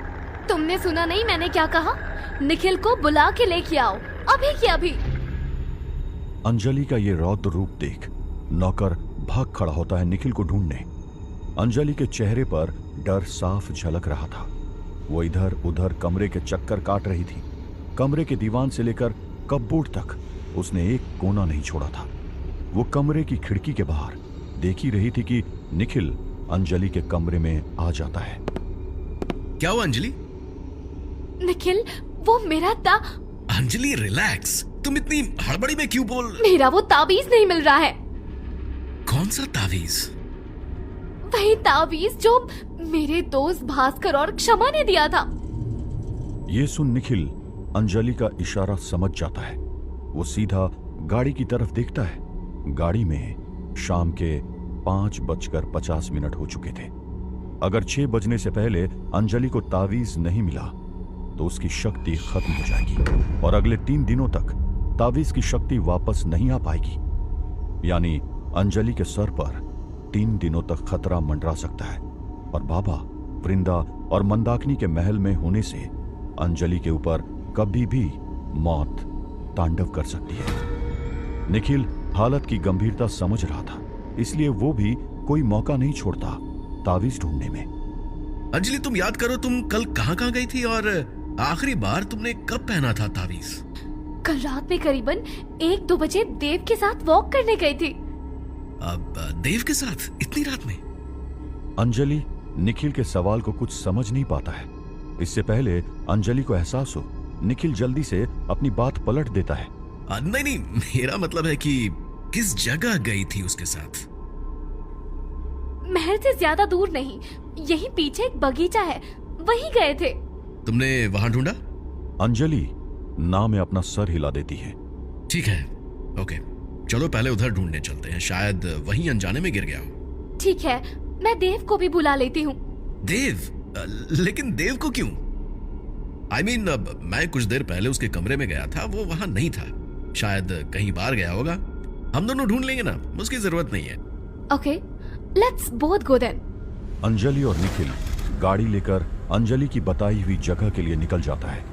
तुमने सुना नहीं मैंने क्या कहा? निखिल को बुला के लेके आओ, अभी की अभी। अंजलि का ये रौद्र रूप देख नौकर भाग खड़ा होता है निखिल को ढूंढने। अंजलि के चेहरे पर डर साफ झलक रहा था। वो इधर उधर कमरे के चक्कर काट रही थी। कमरे के दीवान से लेकर कपबोर्ड तक उसने एक कोना नहीं छोड़ा था। वो कमरे की खिड़की के बाहर देख ही रही थी कि निखिल अंजलि के कमरे में आ जाता है। क्या हुआ अंजलि? निखिल, वो मेरा अंजलि रिलैक्स, तुम इतनी हड़बड़ी में क्यों बोल? मेरा वो ताबीज नहीं मिल रहा है। कौन सा तावीज? वही ताबीज जो मेरे दोस्त भास्कर और क्षमा ने दिया था। ये सुन निखिल अंजलि का इशारा समझ जाता है। वो सीधा गाड़ी की तरफ देखता है। गाड़ी में शाम के 5:50 हो चुके थे। अगर 6 बजने से पहले अंजलि को तावीज नहीं मिला तो उसकी शक्ति खत्म हो जाएगी और अगले 3 दिनों तक तावीज की शक्ति वापस नहीं आ पाएगी। यानी अंजलि के सर पर 3 दिनों तक खतरा मंडरा सकता है और बाबा, वृंदा और मंदाकिनी के महल में होने से अंजलि के ऊपर कभी भी मौत तांडव कर सकती है। निखिल हालत की गंभीरता समझ रहा था, इसलिए वो भी कोई मौका नहीं छोड़ता तावीज ढूंढने में। अंजलि, तुम याद करो, तुम कल कहां गई थी और आखिरी बार तुमने कब पहना था तावीज? कल रात में करीबन 1-2 बजे देव के साथ वॉक करने गई थी। अब देव के साथ इतनी रात में? अंजलि निखिल के सवाल को कुछ समझ नहीं पाता है। इससे पहले अंजलि को एहसास हो, निखिल जल्दी से अपनी बात पलट देता है। नहीं, मेरा मतलब है कि किस जगह गई थी उसके साथ? महल से ज्यादा दूर नहीं, यही पीछे एक बगीचा है, वहीं गए थे। तुमने वहां ढूंढा? अंजलि ना में अपना सर हिला देती है। ठीक है, ओके, चलो पहले उधर ढूंढने चलते हैं, शायद वहीं अनजाने में गिर गया हो। ठीक है, मैं देव को भी बुला लेती हूँ। देव? लेकिन देव को क्यों? I mean, मैं कुछ देर पहले उसके कमरे में गया था, वो वहां नहीं था, शायद कहीं बाहर गया होगा। हम दोनों ढूंढ लेंगे ना, उसकी जरूरत नहीं है। Okay, let's both go then. Anjali और निखिल गाड़ी लेकर अंजलि की बताई हुई जगह के लिए निकल जाता है।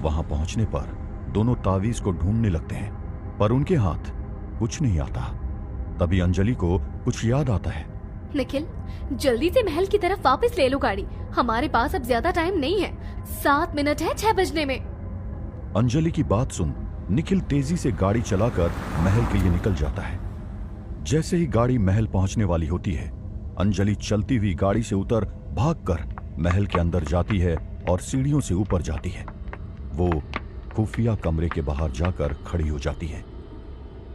वहां पहुंचने पर दोनों तावीज को ढूंढने लगते हैं, पर उनके हाथ कुछ नहीं आता। तभी अंजलि को कुछ याद आता है। निखिल, जल्दी से महल की तरफ वापस ले लो गाड़ी, हमारे पास अब ज्यादा टाइम नहीं है। 7 मिनट है 6 बजने में। अंजलि की बात सुन निखिल तेजी से गाड़ी चलाकर महल के लिए निकल जाता है। जैसे ही गाड़ी महल पहुंचने वाली होती है, अंजलि चलती हुई गाड़ी से उतर भागकर महल के अंदर जाती है और सीढ़ियों से ऊपर जाती है। वो खुफिया कमरे के बाहर जाकर खड़ी हो जाती है।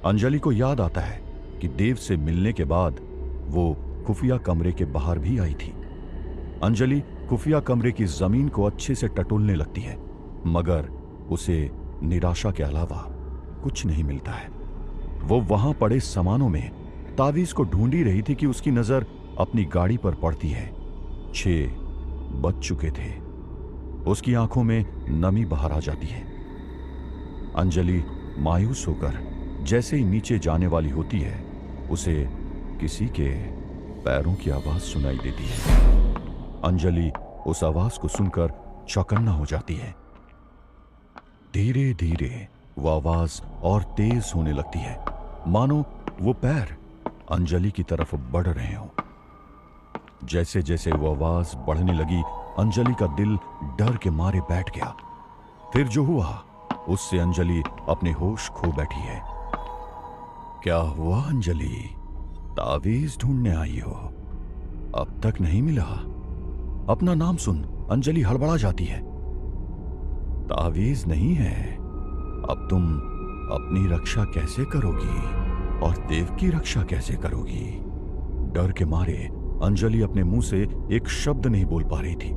अंजलि को याद आता है कि देव से मिलने के बाद वो खुफिया कमरे के बाहर भी आई थी। अंजलि खुफिया कमरे की जमीन को अच्छे से टटोलने लगती है, मगर उसे निराशा के अलावा कुछ नहीं मिलता है। वो वहां पड़े सामानों में तावीज को ढूंढ ही रही थी कि उसकी नजर अपनी गाड़ी पर पड़ती है। 6 बज चुके थे। उसकी आंखों में नमी बाहर आ जाती है। अंजलि मायूस होकर जैसे ही नीचे जाने वाली होती है, उसे किसी के पैरों की आवाज सुनाई देती है। अंजलि उस आवाज को सुनकर चौकन्ना हो जाती है। धीरे धीरे वो आवाज और तेज होने लगती है, मानो वो पैर अंजलि की तरफ बढ़ रहे हों। जैसे जैसे वो आवाज बढ़ने लगी, अंजलि का दिल डर के मारे बैठ गया। फिर जो हुआ उससे अंजलि अपने होश खो बैठी है। क्या हुआ अंजलि? तावीज ढूंढने आई हो, अब तक नहीं मिला? अपना नाम सुन अंजलि हड़बड़ा जाती है। तावीज नहीं है, अब तुम अपनी रक्षा कैसे करोगी और देव की रक्षा कैसे करोगी? डर के मारे अंजलि अपने मुंह से एक शब्द नहीं बोल पा रही थी।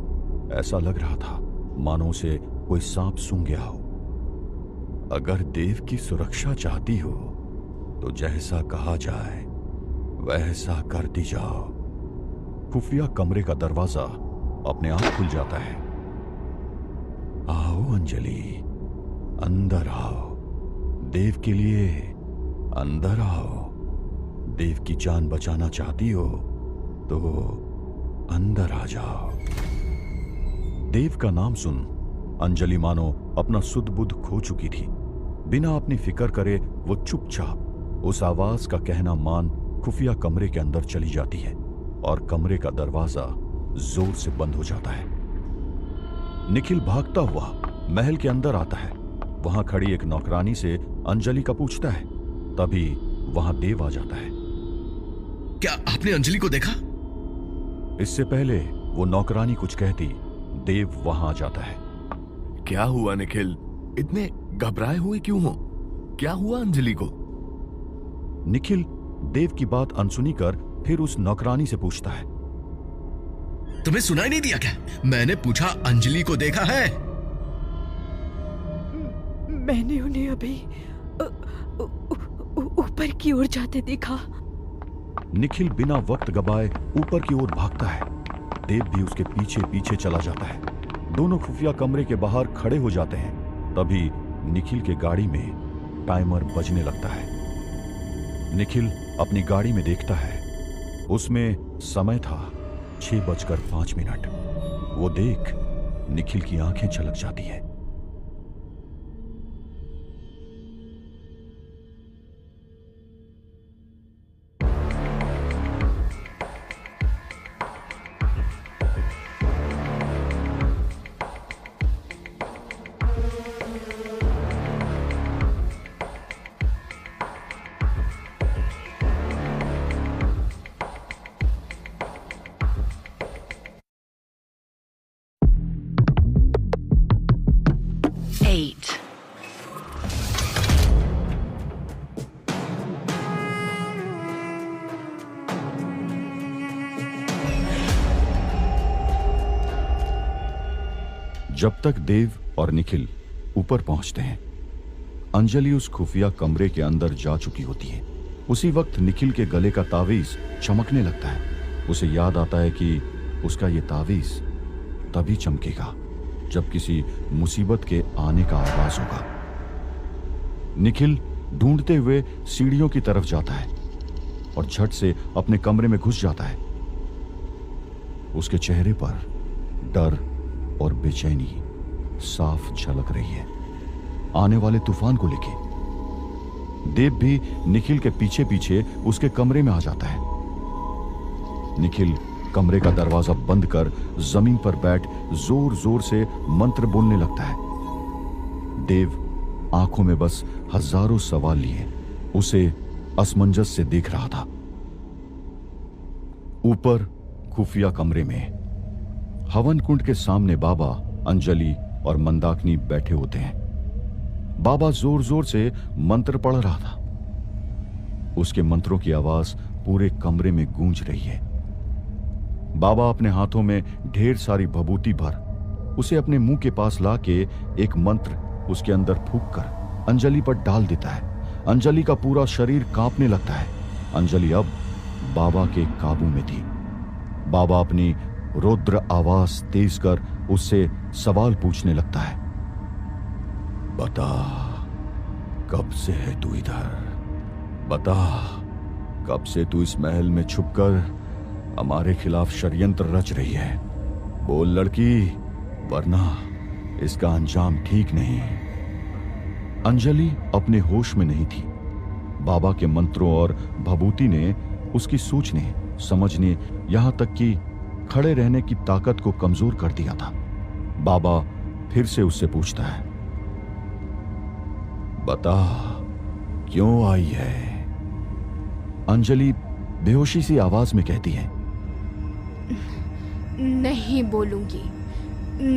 ऐसा लग रहा था मानो उसे कोई सांप सूंघ गया हो। अगर देव की सुरक्षा चाहती हो तो जैसा कहा जाए वैसा करती जाओ। खुफिया कमरे का दरवाजा अपने आप खुल जाता है। आओ अंजलि, अंदर आओ। देव के लिए अंदर आओ। देव की जान बचाना चाहती हो तो अंदर आ जाओ। देव का नाम सुन अंजलि मानो अपना सुध बुध खो चुकी थी। बिना अपनी फिक्र करे वो चुपचाप उस आवाज का कहना मान खुफिया कमरे के अंदर चली जाती है और कमरे का दरवाजा जोर से बंद हो जाता है। निखिल भागता हुआ महल के अंदर आता है। वहां खड़ी एक नौकरानी से अंजलि का पूछता है। तभी वहां देव आ जाता है। क्या आपने अंजलि को देखा? इससे पहले वो नौकरानी कुछ कहती, देव वहां आ जाता है। क्या हुआ निखिल? इतने घबराए हुए क्यों हो? क्या हुआ अंजलि को? निखिल देव की बात अनसुनी कर फिर उस नौकरानी से पूछता है। तुम्हें सुनाई नहीं दिया क्या? मैंने पूछा अंजलि को देखा है? मैंने उन्हें अभी ऊपर की ओर जाते देखा। निखिल बिना वक्त गवाए ऊपर की ओर भागता है। देव भी उसके पीछे पीछे चला जाता है। दोनों खुफिया कमरे के बाहर खड़े हो जाते हैं। तभी निखिल के गाड़ी में टाइमर बजने लगता है। निखिल अपनी गाड़ी में देखता है, उसमें समय था 6:05। वो देख निखिल की आंखें छलक जाती है। जब तक देव और निखिल ऊपर पहुंचते हैं, अंजलि उस खुफिया कमरे के अंदर जा चुकी होती है। उसी वक्त निखिल के गले का तावीज चमकने लगता है। उसे याद आता है कि उसका ये तावीज तभी चमकेगा जब किसी मुसीबत के आने का आवाज होगा। निखिल ढूंढते हुए सीढ़ियों की तरफ जाता है और झट से अपने कमरे में घुस जाता है। उसके चेहरे पर डर और बेचैनी साफ झलक रही है, आने वाले तूफान को लेके। देव भी निखिल के पीछे पीछे उसके कमरे में आ जाता है। निखिल कमरे का दरवाजा बंद कर जमीन पर बैठ जोर जोर से मंत्र बोलने लगता है। देव आंखों में बस हजारों सवाल लिए उसे असमंजस से देख रहा था। ऊपर खुफिया कमरे में हवन कुंड के सामने बाबा, अंजलि और मंदाकिनी बैठे होते हैं। बाबा जोर जोर से मंत्र पढ़ रहा था। उसके मंत्रों की आवाज पूरे कमरे में गूंज रही है। बाबा अपने हाथों में ढेर सारी भभूति भर उसे अपने मुंह के पास लाके एक मंत्र उसके अंदर फूंक कर अंजलि पर डाल देता है। अंजलि का पूरा शरीर कांपने लगता है। अंजलि अब बाबा के काबू में थी। बाबा अपनी रौद्र आवाज तेज कर उससे सवाल पूछने लगता है। बता, कब से है तू इधर? बता, कब से तू इस महल में छुपकर हमारे खिलाफ षड्यंत्र रच रही है? बोल लड़की, वरना इसका अंजाम ठीक नहीं। अंजलि अपने होश में नहीं थी। बाबा के मंत्रों और भभूति ने उसकी सोचने, समझने, यहां तक कि खड़े रहने की ताकत को कमजोर कर दिया था। बाबा फिर से उससे पूछता है, बता क्यों आई है? अंजलि बेहोशी सी आवाज में कहती है, नहीं बोलूंगी,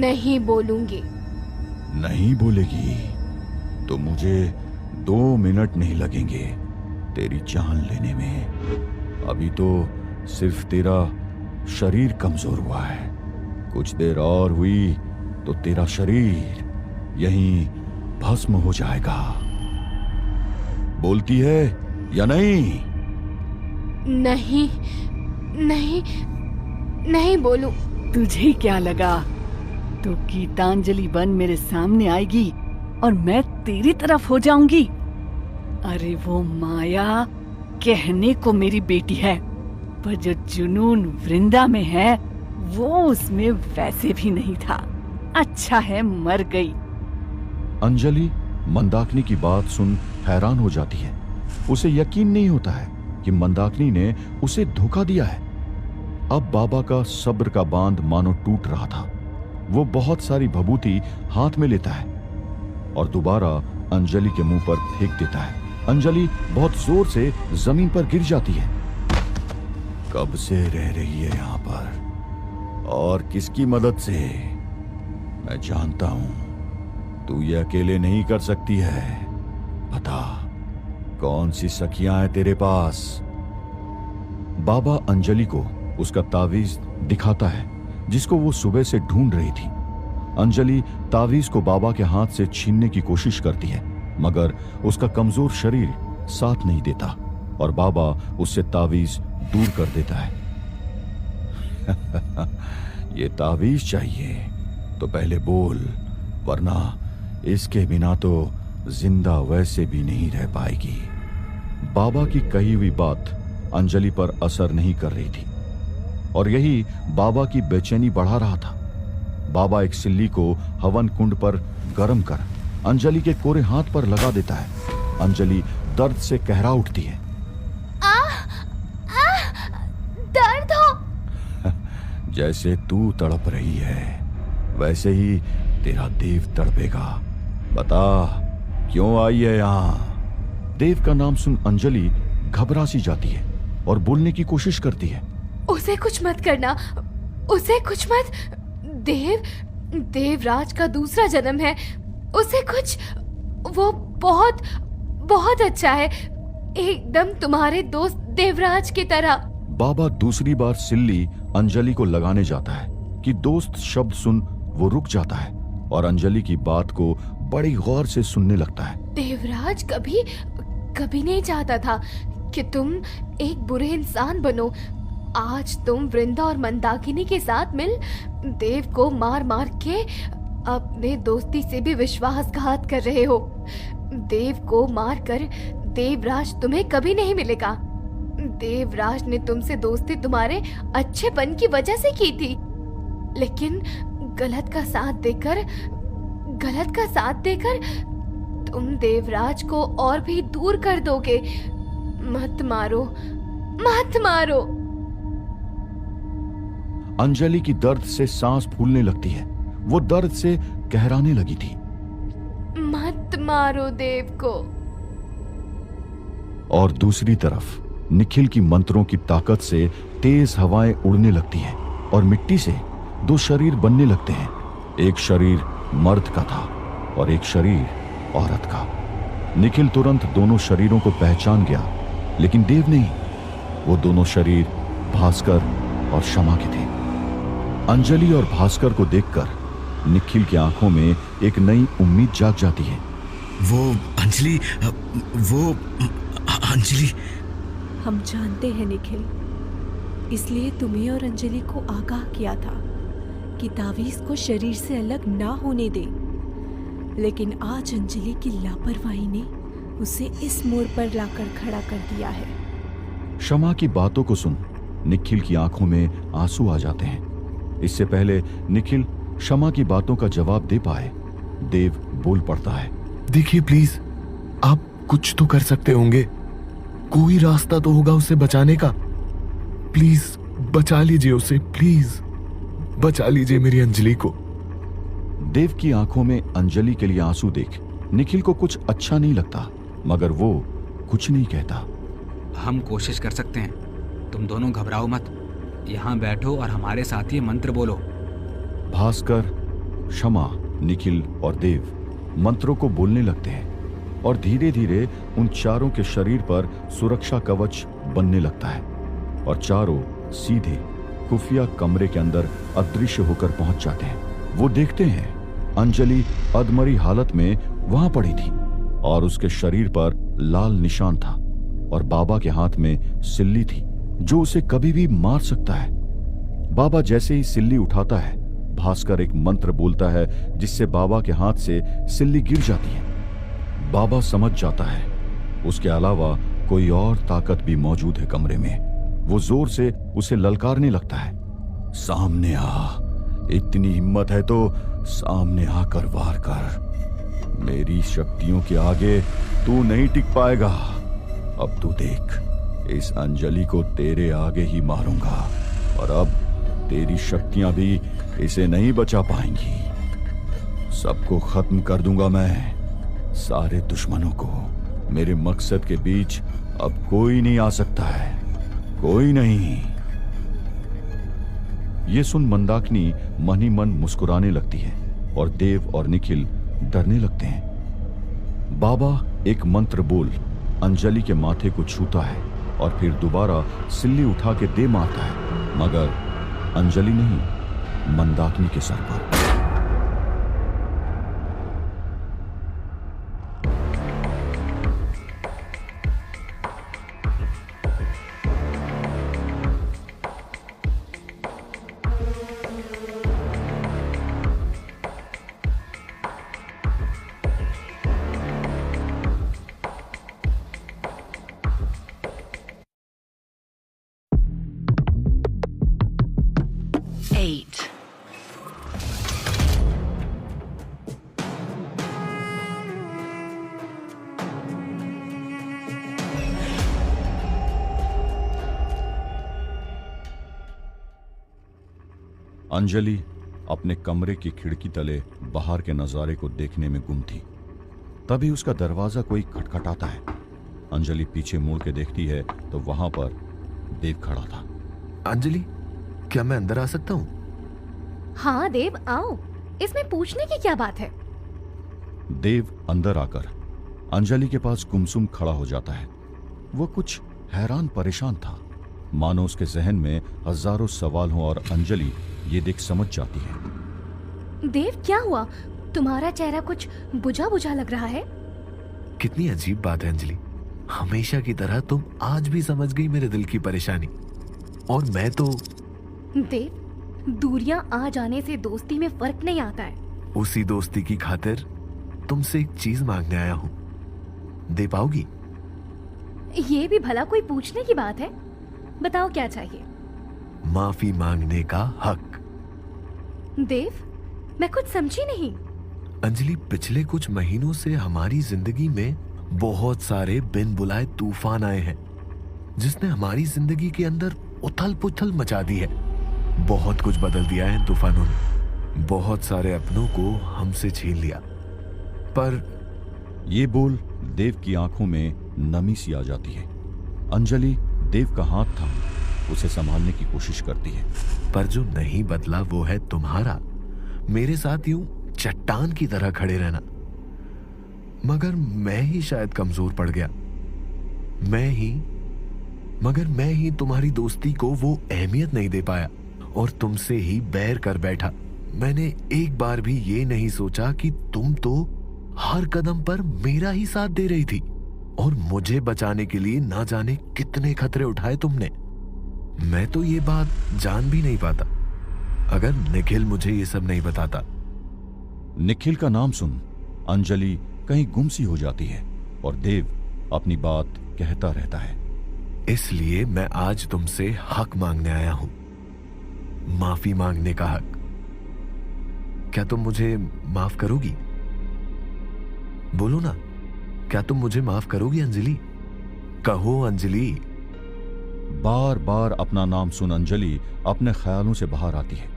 नहीं बोलूंगी। नहीं बोलेगी तो मुझे 2 मिनट नहीं लगेंगे तेरी जान लेने में। अभी तो सिर्फ तेरा शरीर कमजोर हुआ है, कुछ देर और हुई तो तेरा शरीर यहीं भस्म हो जाएगा। बोलती है या नहीं? नहीं, नहीं, नहीं बोलूं। तुझे क्या लगा तो गीतांजलि बन मेरे सामने आएगी और मैं तेरी तरफ हो जाऊंगी? अरे वो माया कहने को मेरी बेटी है, पर जो जुनून वृंदा में है वो उसमें वैसे भी नहीं था। अच्छा है मर गई। अंजलि मंदाकिनी की बात सुन हैरान हो जाती है। उसे यकीन नहीं होता है कि मंदाकिनी ने उसे धोखा दिया है। अब बाबा का सब्र का बांध मानो टूट रहा था। वो बहुत सारी भभूति हाथ में लेता है और दोबारा अंजलि के मुंह पर फेंक देता है। अंजलि बहुत जोर से जमीन पर गिर जाती है। कब से रह रही है यहाँ पर और किसकी मदद से? मैं जानता हूं तू ये अकेले नहीं कर सकती है। बता कौन सी सखियां हैं तेरे पास? बाबा अंजलि को उसका तावीज दिखाता है जिसको वो सुबह से ढूंढ रही थी। अंजलि तावीज को बाबा के हाथ से छीनने की कोशिश करती है, मगर उसका कमजोर शरीर साथ नहीं देता और बाबा उससे तावीज दूर कर देता है। ये तावीज चाहिए तो पहले बोल, वरना इसके बिना तो जिंदा वैसे भी नहीं रह पाएगी। बाबा की कही हुई बात अंजलि पर असर नहीं कर रही थी और यही बाबा की बेचैनी बढ़ा रहा था। बाबा एक सिल्ली को हवन कुंड पर गर्म कर अंजलि के कोरे हाथ पर लगा देता है। अंजलि दर्द से कहरा उठती है। दर्द हो। जैसे तू तड़प रही है वैसे ही तेरा देव तड़पेगा। बता क्यों आई है यहाँ? देव का नाम सुन अंजलि घबरा सी जाती है और बोलने की कोशिश करती है। उसे कुछ मत करना, उसे कुछ मत। देवराज का दूसरा जन्म है, उसे कुछ। वो बहुत बहुत अच्छा है, एकदम तुम्हारे दोस्त देवराज की तरह। बाबा दूसरी बार सिल्ली अंजलि को लगाने जाता है कि दोस्त शब्द सुन वो रुक जाता है और अंजलि की बात को बड़ी गौर से सुनने लगता है। देवराज कभी कभी नहीं चाहता था कि तुम एक बुरे इंसान बनो। आज तुम वृंदा और मंदाकिनी के साथ मिल देव को मार मार के अपने दोस्ती से भी विश्वासघात कर रहे हो। देव को मारकर देवराज तुम्हें कभी नहीं मिलेगा। देवराज ने तुमसे दोस्ती तुम्हारे अच्छेपन की वजह से की थी, लेकिन गलत का साथ देकर तुम देवराज को और भी दूर कर दोगे। मत मारो, मत मारो। अंजलि की दर्द से सांस फूलने लगती है। वो दर्द से कहराने लगी थी। मत मारो देव को। और दूसरी तरफ निखिल की मंत्रों की ताकत से तेज हवाएं उड़ने लगती हैं और मिट्टी से 2 शरीर बनने लगते हैं। एक शरीर मर्द का था और एक शरीर औरत का। निखिल तुरंत दोनों शरीरों को पहचान गया, लेकिन देव नहीं। वो दोनों शरीर भास्कर और क्षमा के थे। अंजलि और भास्कर को देखकर निखिल की आंखों में एक नई उम्मीद जाग जाती है। वो अंजलि, हम जानते हैं निखिल, इसलिए तुम्हें और अंजलि को आगाह किया था कि तावीज को शरीर से अलग ना होने दे, लेकिन आज अंजलि की लापरवाही ने उसे इस मोड़ पर लाकर खड़ा कर दिया है। क्षमा की बातों को सुन निखिल की आंखों में आंसू आ जाते हैं। इससे पहले निखिल क्षमा की बातों का जवाब दे पाए, देव बोल पड़ता है। देखिए प्लीज, आप कुछ तो कर सकते होंगे। कोई रास्ता तो होगा उसे बचाने का। प्लीज बचा लीजिए उसे, प्लीज बचा लीजिए मेरी अंजलि को। देव की आंखों में अंजलि के लिए आंसू देख निखिल को कुछ अच्छा नहीं लगता, मगर वो कुछ नहीं कहता। हम कोशिश कर सकते हैं, तुम दोनों घबराओ मत। यहाँ बैठो और हमारे साथ ये मंत्र बोलो। भास्कर, क्षमा, निखिल और देव मंत्रों को बोलने लगते हैं और धीरे धीरे उन चारों के शरीर पर सुरक्षा कवच बनने लगता है और चारों सीधे खुफिया कमरे के अंदर अदृश्य होकर पहुंच जाते हैं। वो देखते हैं अंजलि अधमरी हालत में वहां पड़ी थी और उसके शरीर पर लाल निशान था और बाबा के हाथ में सिल्ली थी जो उसे कभी भी मार सकता है। बाबा जैसे ही सिल्ली उठाता है, भास्कर एक मंत्र बोलता है जिससे बाबा के हाथ से सिल्ली गिर जाती है। बाबा समझ जाता है उसके अलावा कोई और ताकत भी मौजूद है कमरे में। वो जोर से उसे ललकारने लगता है, सामने आ, इतनी हिम्मत है तो सामने आकर वार कर। मेरी शक्तियों के आगे तू नहीं टिक पाएगा। अब तू देख, इस अंजलि को तेरे आगे ही मारूंगा और अब तेरी शक्तियां भी इसे नहीं बचा पाएंगी। सबको खत्म कर दूंगा मैं, सारे दुश्मनों को। मेरे मकसद के बीच अब कोई नहीं आ सकता है, कोई नहीं। ये सुन मंदाकिनी मन ही मन मुस्कुराने लगती है और देव और निखिल डरने लगते हैं। बाबा एक मंत्र बोल अंजलि के माथे को छूता है और फिर दोबारा सिल्ली उठा के दे मारता है, मगर अंजलि नहीं, मंदाकिनी के सर पर। अंजलि अपने कमरे की खिड़की तले बाहर के नजारे को देखने में गुम थी। तभी उसका दरवाजा कोई खटखटाता है। अंजलि पीछे मुड़ के देखती है तो वहां पर देव खड़ा था। अंजलि, क्या मैं अंदर आ सकता हूँ? हाँ देव, आओ, इसमें पूछने की क्या बात है? देव अंदर आकर अंजलि के पास गुमसुम खड़ा हो जाता है। वो कुछ हैरान परेशान था, मानो उसके जहन में हजारों सवाल हों और अंजलि ये देख समझ जाती है। देव, क्या हुआ? तुम्हारा चेहरा कुछ बुझा बुझा लग रहा है। कितनी अजीब बात है अंजलि, हमेशा की तरह तुम आज भी समझ गई मेरे दिल की परेशानी। और मैं तो देव, दूरियां आ जाने से दोस्ती में फर्क नहीं आता है। उसी दोस्ती की खातिर तुमसे एक चीज मांगने आया हूँ, दे पाओगी? ये भी भला कोई पूछने की बात है? बताओ क्या चाहिए। माफी मांगने का हक। देव, मैं कुछ समझी नहीं। अंजलि, पिछले कुछ महीनों से हमारी जिंदगी में बहुत सारे बिन बुलाए तूफान आए हैं, जिसने हमारी जिंदगी के अंदर उथल पुथल मचा दी है। बहुत कुछ बदल दिया है इन तूफानों ने, बहुत सारे अपनों को हमसे छीन लिया। पर ये बोल देव की आंखों में नमी सी आ जाती है। अंजलि देव का हाथ था, उसे संभालने की कोशिश करती है। पर जो नहीं बदला वो है तुम्हारा मेरे साथ यूं चट्टान की तरह खड़े रहना। मगर मैं ही शायद कमजोर पड़ गया। मगर मैं ही तुम्हारी दोस्ती को वो अहमियत नहीं दे पाया और तुमसे ही बैर कर बैठा। मैंने एक बार भी ये नहीं सोचा कि तुम तो हर कदम पर मेरा ही साथ दे रही थी और मुझे बचाने के लिए ना जाने कितने खतरे उठाए तुमने। मैं तो ये बात जान भी नहीं पाता अगर निखिल मुझे ये सब नहीं बताता। निखिल का नाम सुन अंजलि कहीं गुम सी हो जाती है और देव अपनी बात कहता रहता है। इसलिए मैं आज तुमसे हक मांगने आया हूं, माफी मांगने का हक। क्या तुम मुझे माफ करोगी? बोलो ना, क्या तुम मुझे माफ करोगी अंजलि? कहो अंजलि। बार बार अपना नाम सुन अंजलि अपने ख्यालों से बाहर आती है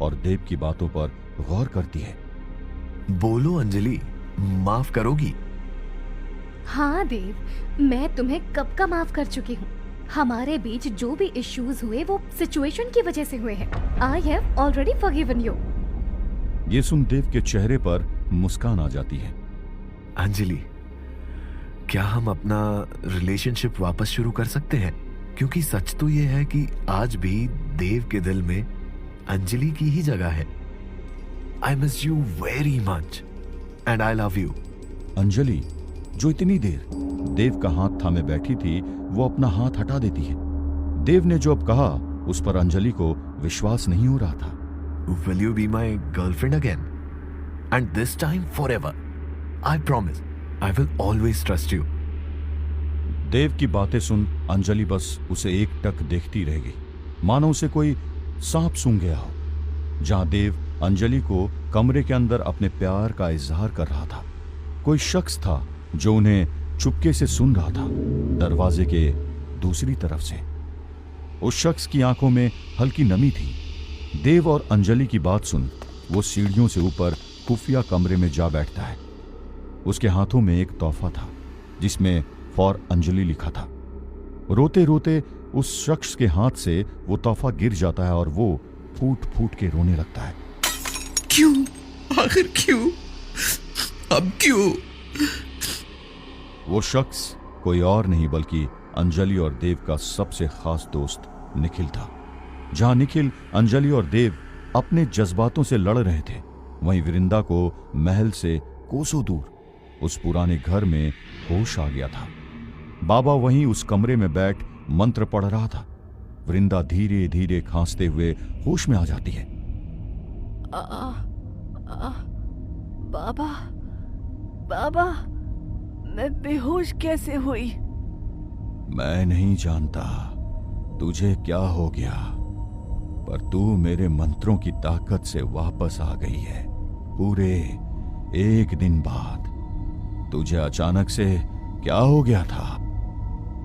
और देव की बातों पर गौर करती है। बोलो अंजलि, माफ करोगी? हाँ देव, मैं तुम्हें कब का माफ कर चुकी हूँ। हमारे बीच जो भी इश्यूज हुए वो सिचुएशन की वजह से हुए हैं। I have already forgiven you. ये सुन देव के चेहरे पर मुस्कान आ जाती है। अंजलि, क्या हम अपना रिलेशनशिप वापस शुरू कर सकते हैं? क्योंकि सच तो ये है कि आज भी देव के दिल में अंजलि की ही जगह है। I miss you very much and I love you. Anjali, जो इतनी देर देव का हाथ थामे बैठी थी, वो अपना हाथ हटा देती है। देव ने जो अब कहा उस पर अंजलि को विश्वास नहीं हो रहा था। Will you be my girlfriend again? And this time forever. I promise. I will always trust you. देव की बातें सुन अंजलि बस उसे एकटक देखती रह गई, मानो उसे कोई सांप सूंघ गया हो। जहां देव अंजलि को कमरे के अंदर अपने प्यार का इजहार कर रहा था, कोई शख्स था जो उन्हें चुपके से सुन रहा था, दरवाजे के दूसरी तरफ से। उस शख्स की आंखों में हल्की नमी थी। देव और अंजलि की बात सुन वो सीढ़ियों से ऊपर खुफिया कमरे में जा बैठता है। उसके हाथों में एक तोहफा था जिसमें फॉर अंजलि लिखा था। रोते रोते उस शख्स के हाथ से वो तोहफा गिर जाता है और वो फूट फूट के रोने लगता है। क्यों? आखिर क्यों? अब क्यों? वो शख्स कोई और नहीं बल्कि अंजलि और देव का सबसे खास दोस्त निखिल था। जहां निखिल, अंजलि और देव अपने जज्बातों से लड़ रहे थे, वहीं वृंदा को महल से कोसों दूर उस पुराने घर में होश आ गया था। बाबा वहीं उस कमरे में बैठ मंत्र पढ़ रहा था। वृंदा धीरे धीरे खांसते हुए होश में आ जाती है। बाबा, बाबा, मैं बेहोश कैसे हुई? मैं नहीं जानता तुझे क्या हो गया, पर तू मेरे मंत्रों की ताकत से वापस आ गई है। पूरे 1 दिन बाद तुझे अचानक से क्या हो गया था?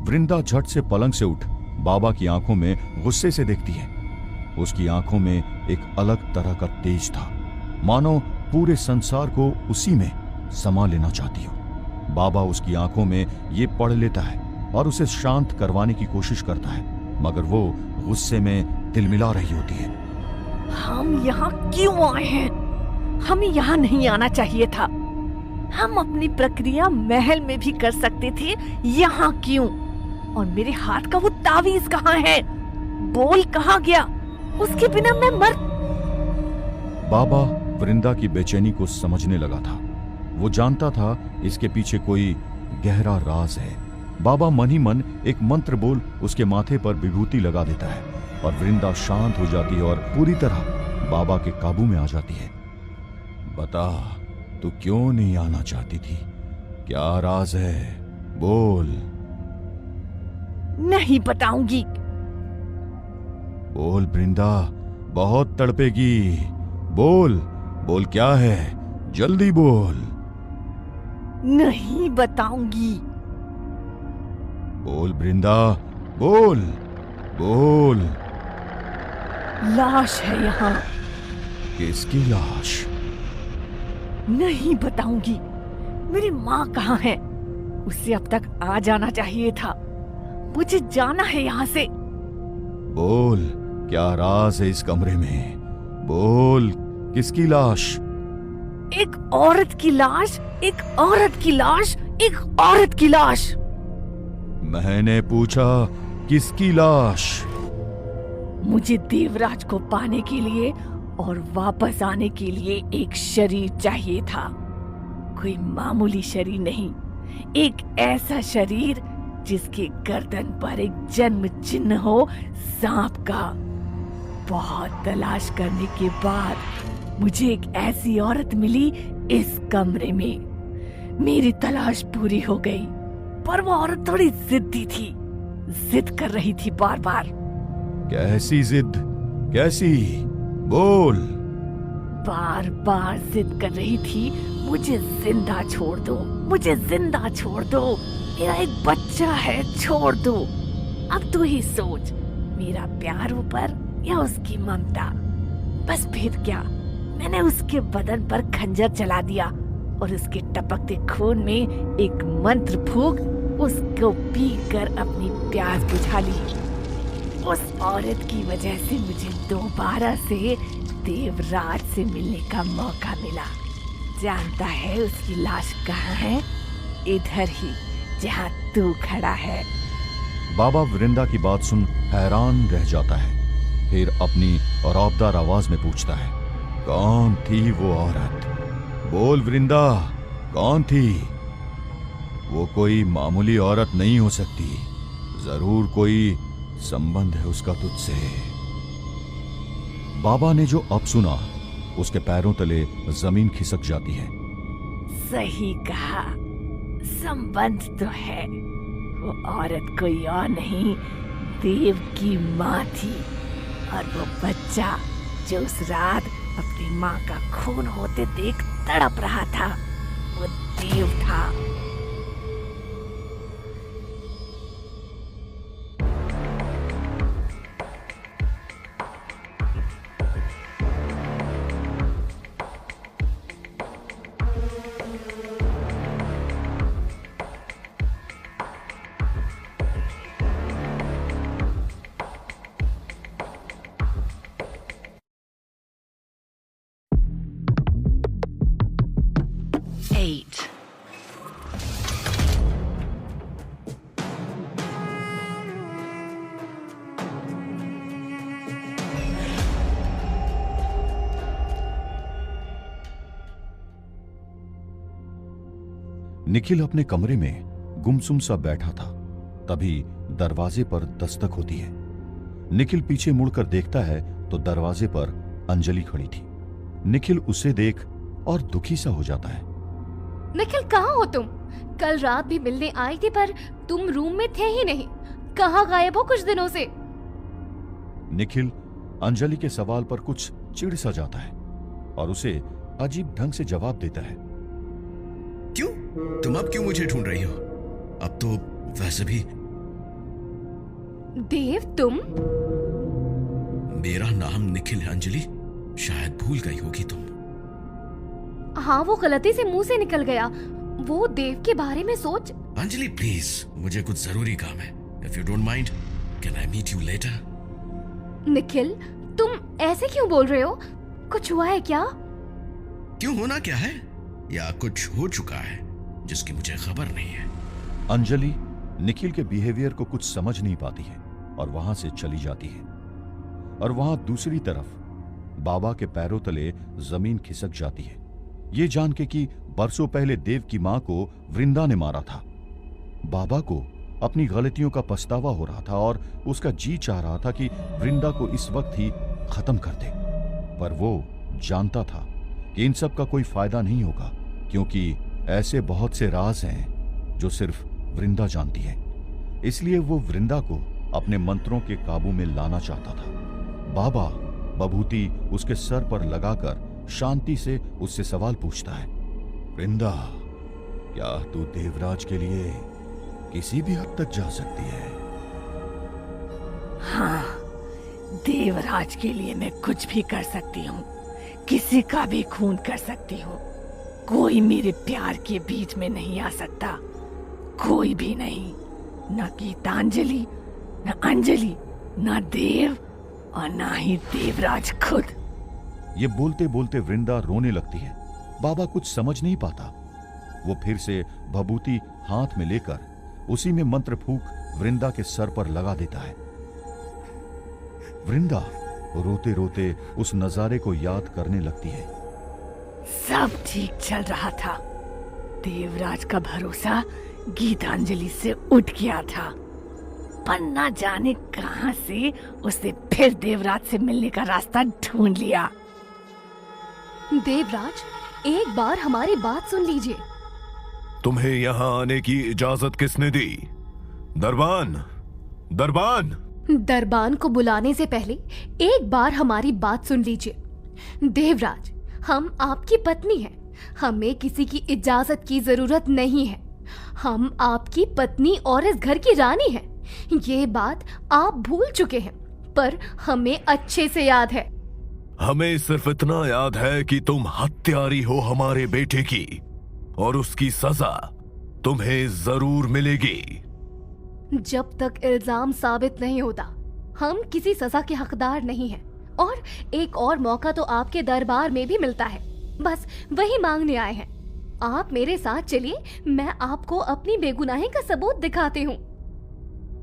वृंदा झट से पलंग से उठ बाबा की आंखों में गुस्से से देखती है। उसकी आंखों में एक अलग तरह का तेज था, मानो पूरे संसार को उसी में समा लेना चाहती हो। बाबा उसकी आंखों में ये पढ़ लेता है और उसे शांत करवाने की कोशिश करता है, मगर वो गुस्से में तिलमिला रही होती है। हम यहाँ क्यों आए हैं? हमें यहाँ नहीं आना चाहिए था। हम अपनी प्रक्रिया महल में भी कर सकते थे, यहाँ क्यों? और मेरे हाथ का वो तावीज कहाँ है? बोल कहाँ गया? उसके बिना मैं मर। बाबा वृंदा की बेचैनी को समझने लगा था। वो जानता था इसके पीछे कोई गहरा राज है। बाबा मन ही मन एक मंत्र बोल उसके माथे पर विभूति लगा देता है और वृंदा शांत हो जाती है और पूरी तरह बाबा के काबू में आ जाती है। बता, तू क्यों नहीं आना चाहती थी? क्या राज है? बोल। नहीं बताऊंगी। बोल वृंदा, बहुत तड़पेगी। बोल, बोल क्या है? जल्दी बोल। नहीं बताऊंगी। बोल वृंदा, बोल, बोल। लाश है यहाँ। किसकी लाश? नहीं बताऊंगी। मेरी माँ कहाँ है? उसे अब तक आ जाना चाहिए था। मुझे जाना है यहाँ से। बोल, क्या राज है इस कमरे में? बोल, किसकी लाश? एक औरत की लाश, एक औरत की लाश, एक औरत की लाश। मैंने पूछा किसकी लाश? मुझे देवराज को पाने के लिए और वापस आने के लिए एक शरीर चाहिए था। कोई मामूली शरीर नहीं, एक ऐसा शरीर जिसके गर्दन पर एक जन्म चिन्ह हो सांप का। बहुत तलाश करने के बाद मुझे एक ऐसी औरत मिली इस कमरे में। मेरी तलाश पूरी हो गई, पर वो औरत थोड़ी जिद्दी थी, जिद कर रही थी बार बार। कैसी जिद? कैसी? बोल। बार बार जिद कर रही थी, मुझे जिंदा छोड़ दो, मुझे जिंदा छोड़ दो, मेरा एक बच्चा है, छोड़ दो। अब तू ही सोच, मेरा प्यार ऊपर या उसकी ममता। बस फिर क्या, मैंने उसके बदन पर खंजर चला दिया और उसके टपकते खून में एक मंत्र फूंक उसको पीकर अपनी प्यास बुझा ली। उस औरत की वजह से मुझे दोबारा से देवराज से मिलने का मौका मिला। जानता है उसकी लाश कहाँ है? इधर ही, जहाँ तू खड़ा है। बाबा वृंदा की बात सुन हैरान रह जाता है। फिर अपनी रौबदार आवाज में पूछता है, कौन थी वो औरत? बोल वृंदा, कौन थी? वो कोई मामूली औरत नहीं हो सकती। जरूर कोई संबंध है उसका तुझसे। बाबा ने जो अब सुना, उसके पैरों तले जमीन खिसक जाती है। सही कहा, संबंध तो है। वो औरत कोई और नहीं, देव की माँ थी। और वो बच्चा जो उस रात अपनी माँ का खून होते देख तड़प रहा था, वो देव था। निखिल अपने कमरे में गुमसुम सा बैठा था। तभी दरवाजे पर दस्तक होती है। निखिल पीछे मुड़कर देखता है तो दरवाजे पर अंजलि खड़ी थी। निखिल उसे देख और दुखी सा हो जाता है। निखिल, कहाँ हो तुम? कल रात भी मिलने आई थी पर तुम रूम में थे ही नहीं। कहाँ गायब हो कुछ दिनों से? निखिल अंजलि के सवाल पर कुछ चिढ़ सा जाता है और उसे अजीब ढंग से जवाब देता है। क्यों? तुम अब क्यों मुझे ढूंढ रही हो? अब तो वैसे भी देव, तुम? मेरा नाम निखिल है अंजलि, शायद भूल गई होगी तुम। हाँ, वो गलती से मुंह से निकल गया। वो देव के बारे में सोच। अंजलि प्लीज, मुझे कुछ जरूरी काम है। If you don't mind, can I meet you later? Nikhil, तुम ऐसे क्यों बोल रहे हो? कुछ हुआ है क्या? क्यों, होना क्या है? या कुछ हो चुका है जिसकी मुझे खबर नहीं है? अंजलि निखिल के बिहेवियर को कुछ समझ नहीं पाती है और वहां से चली जाती है। और वहां दूसरी तरफ बाबा के पैरों तले जमीन खिसक जाती है, ये जान के कि बरसों पहले देव की मां को वृंदा ने मारा था। बाबा को अपनी गलतियों का पछतावा हो रहा था और उसका जी चाह रहा था कि वृंदा को इस वक्त ही खत्म कर दे। पर वो जानता था कि इन सब का कोई फायदा नहीं होगा, क्योंकि ऐसे बहुत से राज हैं जो सिर्फ वृंदा जानती है। इसलिए वो वृंदा को अपने मंत्रों के काबू में लाना चाहता था। बाबा बभूति उसके सर पर लगाकर शांति से उससे सवाल पूछता है, वृंदा, क्या तू देवराज के लिए किसी भी हद तक जा सकती है? हाँ, देवराज के लिए मैं कुछ भी कर सकती हूँ, किसी का भी खून कर सकती हूँ। कोई मेरे प्यार के बीच में नहीं आ सकता, कोई भी नहीं। न गीतांजलि, न अंजलि, न देव और न ही देवराज खुद। ये बोलते बोलते वृंदा रोने लगती है। बाबा कुछ समझ नहीं पाता। वो फिर से भभूति हाथ में लेकर उसी में मंत्र फूंक वृंदा के सर पर लगा देता है। वृंदा रोते रोते उस नजारे को याद करने लगती है। सब ठीक चल रहा था। देवराज का भरोसा गीतांजलि से उठ गया था, पर न जाने कहां से उसे फिर देवराज से मिलने का रास्ता ढूंढ लिया। देवराज, एक बार हमारी बात सुन लीजिए। तुम्हें यहाँ आने की इजाजत किसने दी? दरबान, दरबान! दरबान को बुलाने से पहले एक बार हमारी बात सुन लीजिए। देवराज, हम आपकी पत्नी हैं। हमें किसी की इजाजत की जरूरत नहीं है। हम आपकी पत्नी और इस घर की रानी हैं। ये बात आप भूल चुके हैं, पर हमें अच्छे से याद है। हमें सिर्फ इतना याद है कि तुम हत्यारी हो हमारे बेटे की, और उसकी सजा तुम्हें जरूर मिलेगी। जब तक इल्जाम साबित नहीं होता, हम किसी सजा के हकदार नहीं हैं। और एक और मौका तो आपके दरबार में भी मिलता है, बस वही मांगने आए हैं। आप मेरे साथ चलिए, मैं आपको अपनी बेगुनाही का सबूत दिखाती हूँ।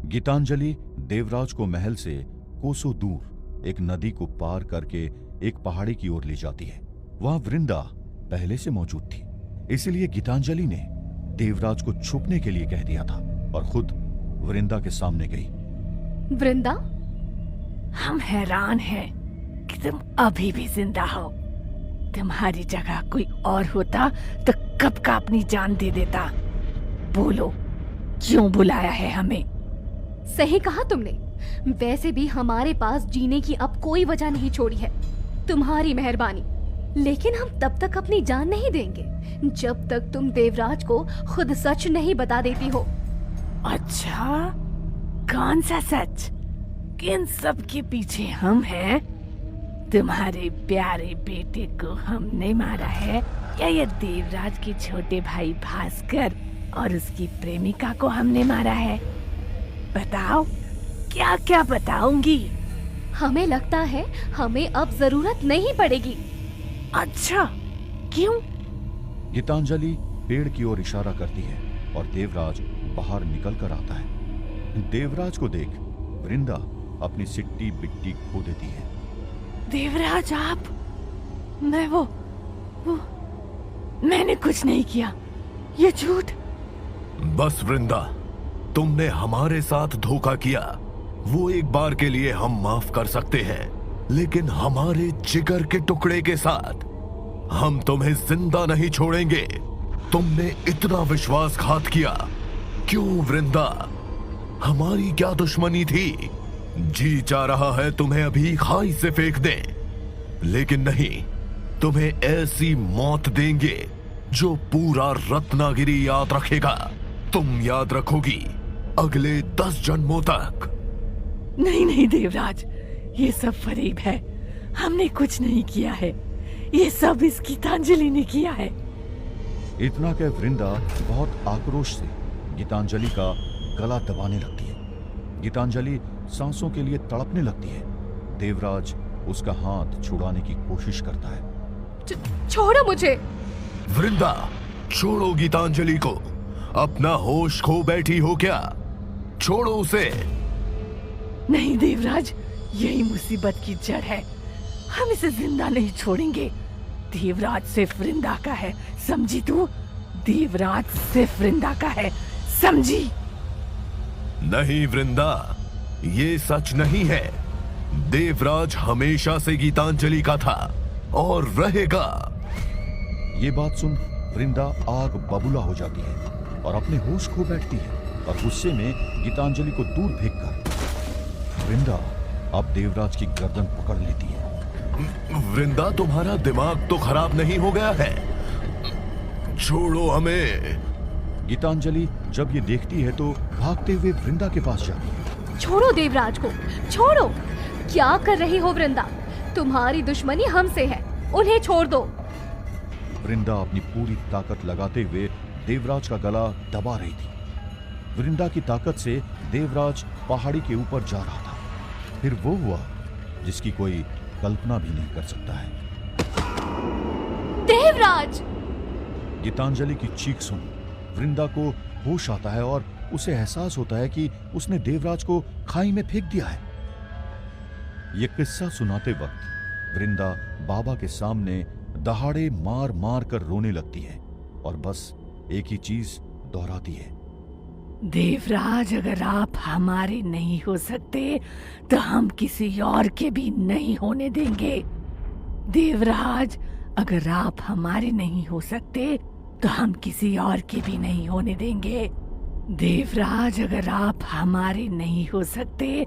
गीतांजलि देवराज को महल से कोसों दूर एक नदी को पार करके एक पहाड़ी की ओर ले जाती है। वहां वृंदा पहले से मौजूद थी, इसलिए गीतांजलि ने देवराज को छुपने के लिए कह दिया था और खुद वृंदा के सामने गई। वृंदा, हम हैरान हैं कि तुम अभी भी जिंदा हो। तुम्हारी जगह कोई और होता तो कब का अपनी जान दे देता। बोलो, क्यों बुलाया है हमें? सही कहा तुमने। वैसे भी हमारे पास जीने की अब कोई वजह नहीं छोड़ी है, तुम्हारी मेहरबानी। लेकिन हम तब तक अपनी जान नहीं देंगे जब तक तुम देवराज को खुद सच नहीं बता देती हो। अच्छा, कौन सा सच? इन सब के पीछे हम हैं? तुम्हारे प्यारे बेटे को हमने मारा है, या ये देवराज के छोटे भाई भास्कर और उसकी प्रेमिका को हमने मारा है? बताओ, क्या क्या बताऊंगी। हमें लगता है हमें अब जरूरत नहीं पड़ेगी। अच्छा, क्यों? गीतांजलि पेड़ की ओर इशारा करती है और देवराज बाहर निकल कर आता है। देवराज को देख वृंदा अपनी सिट्टी बिट्टी खो देती है। देवराज, आप? मैं वो मैंने कुछ नहीं किया, ये झूठ। बस वृंदा, तुमने हमारे साथ धोखा किया, वो एक बार के लिए हम माफ कर सकते हैं, लेकिन हमारे जिगर के टुकड़े के साथ हम तुम्हें जिंदा नहीं छोड़ेंगे। तुमने इतना विश्वासघात किया क्यों वृंदा? हमारी क्या दुश्मनी थी? जी चाह रहा है तुम्हें अभी खाई से फेंक दें, लेकिन नहीं, तुम्हें ऐसी मौत देंगे जो पूरा रत्नागिरी याद रखेगा। तुम याद रखोगी अगले 10 जन्मों तक। नहीं नहीं देवराज, ये सब फरेब है। हमने कुछ नहीं किया है, ये सब इस गीतांजलि ने किया है। इतना कह वृंदा बहुत आक्रोश से गीतांजलि का गला दबाने लगती है। गीतांजलि सांसों के लिए तड़पने लगती है। देवराज उसका हाथ छुड़ाने की कोशिश करता है। छोड़ो मुझे। वृंदा, छोड़ो गीतांजलि को। अपना होश खो बैठी हो क्या? छोड़ो उसे। नहीं देवराज, यही मुसीबत की जड़ है। हम इसे जिंदा नहीं छोड़ेंगे। देवराज सिर्फ वृंदा का है, समझी तू? देवराज सिर्फ वृंदा का है, समझी? नहीं वृंदा, ये सच नहीं है। देवराज हमेशा से गीतांजलि का था और रहेगा। ये बात सुन वृंदा आग बबूला हो जाती है और अपने होश खो बैठती है और गुस्से में गीतांजलि को दूर फेंककर वृंदा अब देवराज की गर्दन पकड़ लेती है। वृंदा, तुम्हारा दिमाग तो खराब नहीं हो गया है? छोड़ो हमें। गीतांजलि जब ये देखती है तो भागते हुए वृंदा के पास जाती है। छोड़ो देवराज को, छोड़ो। क्या कर रही हो वृंदा? तुम्हारी दुश्मनी हमसे है, उन्हें छोड़ दो। वृंदा अपनी पूरी ताकत लगाते हुए देवराज का गला दबा रही थी। वृंदा की ताकत से देवराज पहाड़ी के ऊपर जा रहा था। फिर वो हुआ जिसकी कोई कल्पना भी नहीं कर सकता है। देवराज! गीतांजलि की चीख सुन वृंदा को होश आता है और उसे एहसास होता है कि उसने देवराज को खाई में फेंक दिया है। यह किस्सा सुनाते वक्त वृंदा बाबा के सामने दहाड़े मार मार कर रोने लगती है और बस एक ही चीज दोहराती है। देवराज, अगर आप हमारे नहीं हो सकते तो हम किसी और के भी नहीं होने देंगे। देवराज, अगर आप हमारे नहीं हो सकते तो हम किसी और के भी नहीं होने देंगे। देवराज, अगर आप हमारे नहीं हो सकते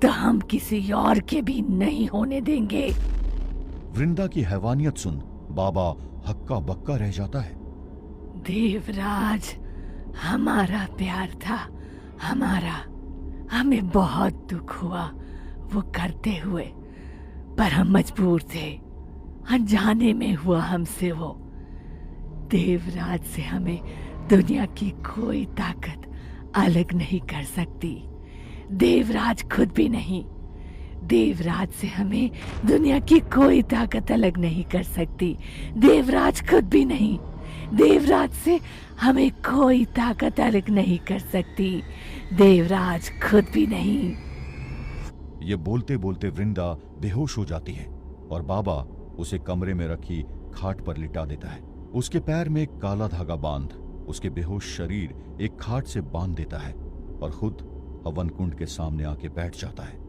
तो हम किसी और के भी नहीं होने देंगे। वृंदा की हैवानियत सुन बाबा हक्का बक्का रह जाता है। देवराज, हमारा प्यार था, हमारा। हमें बहुत दुख हुआ वो करते हुए, पर हम मजबूर थे। अनजाने में हुआ हमसे वो। देवराज से हमें दुनिया की कोई ताकत अलग नहीं कर सकती, देवराज खुद भी नहीं। देवराज से हमें दुनिया की कोई ताकत अलग नहीं कर सकती, देवराज खुद भी नहीं। देवराज से हमें कोई ताकत अलग नहीं कर सकती, देवराज खुद भी नहीं। ये बोलते बोलते वृंदा बेहोश हो जाती है और बाबा उसे कमरे में रखी खाट पर लिटा देता है। उसके पैर में एक काला धागा बांध उसके बेहोश शरीर एक खाट से बांध देता है और खुद हवन कुंड के सामने आके बैठ जाता है।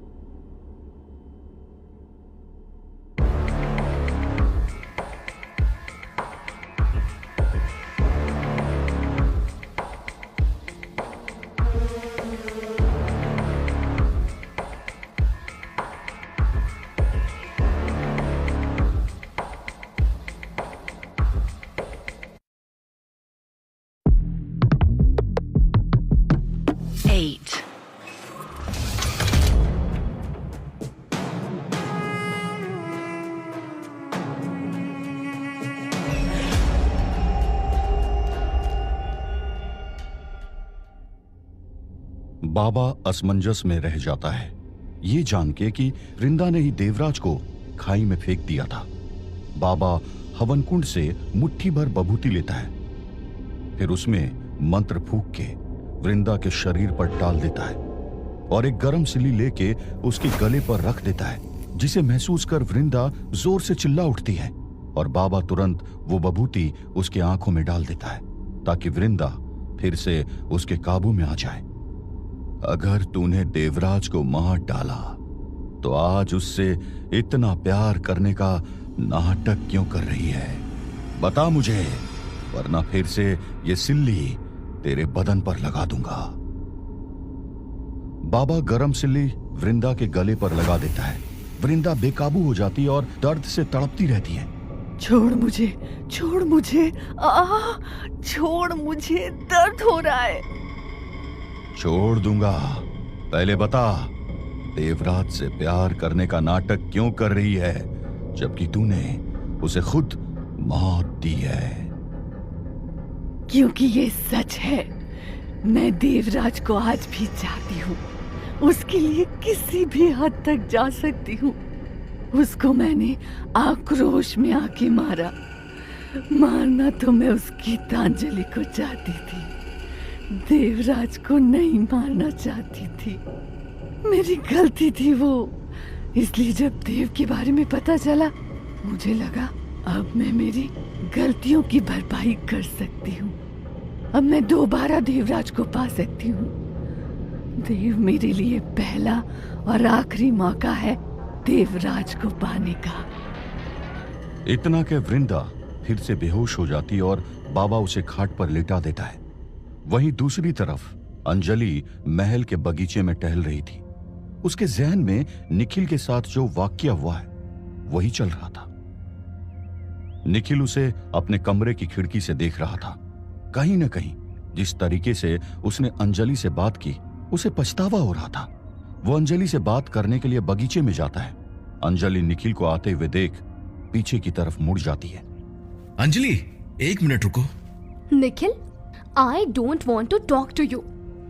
बाबा असमंजस में रह जाता है ये जान के कि वृंदा ने ही देवराज को खाई में फेंक दिया था। बाबा हवन कुंड से मुट्ठी भर बभूति लेता है, फिर उसमें मंत्र फूंक के वृंदा के शरीर पर डाल देता है और एक गरम सिल्ली लेके उसके गले पर रख देता है, जिसे महसूस कर वृंदा जोर से चिल्ला उठती है और बाबा तुरंत वो बभूति उसके आंखों में डाल देता है ताकि वृंदा फिर से उसके काबू में आ जाए। अगर तूने देवराज को मार डाला तो आज उससे इतना प्यार करने का नाटक क्यों कर रही है? बता मुझे, वरना फिर से ये सिल्ली तेरे बदन पर लगा दूंगा। बाबा गरम सिल्ली वृंदा के गले पर लगा देता है। वृंदा बेकाबू हो जाती और दर्द से तड़पती रहती है। छोड़ मुझे, छोड़ मुझे, छोड़ मुझे, दर्द हो रहा है। छोड़ दूंगा, पहले बता देवराज से प्यार करने का नाटक क्यों कर रही है जबकि तूने उसे खुद मौत दी है? क्योंकि ये सच है, मैं देवराज को आज भी चाहती हूँ। उसके लिए किसी भी हद तक जा सकती हूँ। उसको मैंने आक्रोश में आके मारा। मारना तो मैं उस गीतांजलि को चाहती थी, देवराज को नहीं मारना चाहती थी। मेरी गलती थी वो। इसलिए जब देव के बारे में पता चला मुझे लगा अब मैं मेरी गलतियों की भरपाई कर सकती हूँ। अब मैं दोबारा देवराज को पा सकती हूँ। देव मेरे लिए पहला और आखिरी मौका है देवराज को पाने का। इतना के वृंदा फिर से बेहोश हो जाती और बाबा उसे खाट पर लेटा देता है। वहीं दूसरी तरफ अंजलि महल के बगीचे में टहल रही थी। उसके ज़हन में निखिल के साथ जो वाकया हुआ है वही चल रहा था। निखिल उसे अपने कमरे की खिड़की से देख रहा था। कहीं न कहीं जिस तरीके से उसने अंजलि से बात की उसे पछतावा हो रहा था। वो अंजलि से बात करने के लिए बगीचे में जाता है। अंजलि निखिल को आते हुए देख पीछे की तरफ मुड़ जाती है। अंजलि, एक मिनट रुको। Nikhil, I don't want to talk to you.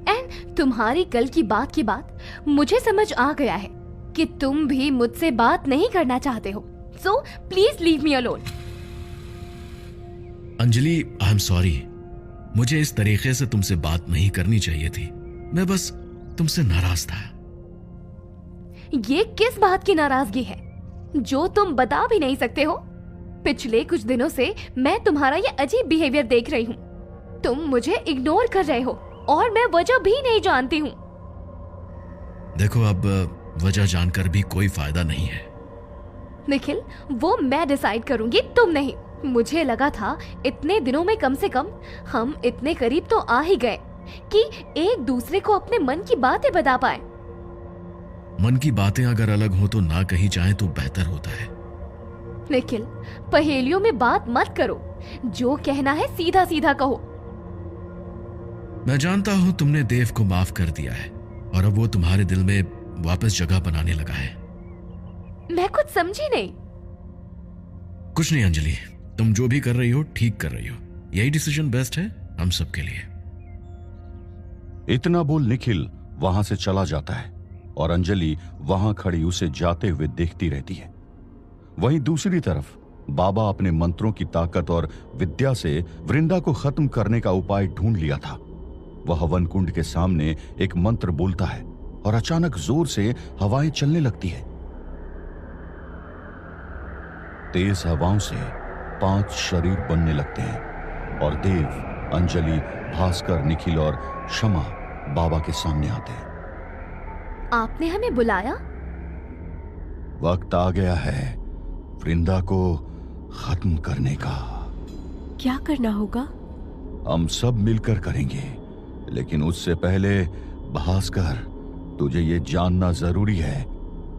And तुम्हारी कल की बात के बाद मुझे समझ आ गया है कि तुम भी मुझसे बात नहीं करना चाहते हो। So please leave me alone. Anjali, I am sorry. मुझे इस तरीके से तुमसे बात नहीं करनी चाहिए थी। मैं बस तुमसे नाराज था। ये किस बात की नाराजगी है जो तुम बता भी नहीं सकते हो? पिछले कुछ दिनों से मैं तुम्हारा ये अजीब बिहेवियर देख रही हूँ। तुम मुझे इग्नोर कर रहे हो और मैं वजह भी नहीं जानती हूँ। देखो, अब वजह जानकर भी कोई फायदा नहीं है। निखिल, वो मैं डिसाइड करूंगी, तुम नहीं। मुझे लगा था इतने दिनों में कम से कम हम इतने करीब तो आ ही गए कि एक दूसरे को अपने मन की बातें बता पाए। मन की बातें अगर अलग हो तो ना कही जाए तो बेहतर होता है। निखिल, पहेलियों में बात मत करो। जो कहना है सीधा सीधा कहो। मैं जानता हूं तुमने देव को माफ कर दिया है और अब वो तुम्हारे दिल में वापस जगह बनाने लगा है। मैं कुछ समझी नहीं। कुछ नहीं अंजलि, तुम जो भी कर रही हो ठीक कर रही हो। यही डिसीजन बेस्ट है हम सबके लिए। इतना बोल निखिल वहां से चला जाता है और अंजलि वहां खड़ी उसे जाते हुए देखती रहती है। वहीं दूसरी तरफ बाबा अपने मंत्रों की ताकत और विद्या से वृंदा को खत्म करने का उपाय ढूंढ लिया था। वह हवन कुंड के सामने एक मंत्र बोलता है और अचानक जोर से हवाएं चलने लगती है। तेज हवाओं से 5 शरीर बनने लगते हैं और देव, अंजलि, भास्कर, निखिल और क्षमा बाबा के सामने आते हैं। आपने हमें बुलाया? वक्त आ गया है वृंदा को खत्म करने का। क्या करना होगा? हम सब मिलकर करेंगे, लेकिन उससे पहले भास्कर, तुझे ये जानना जरूरी है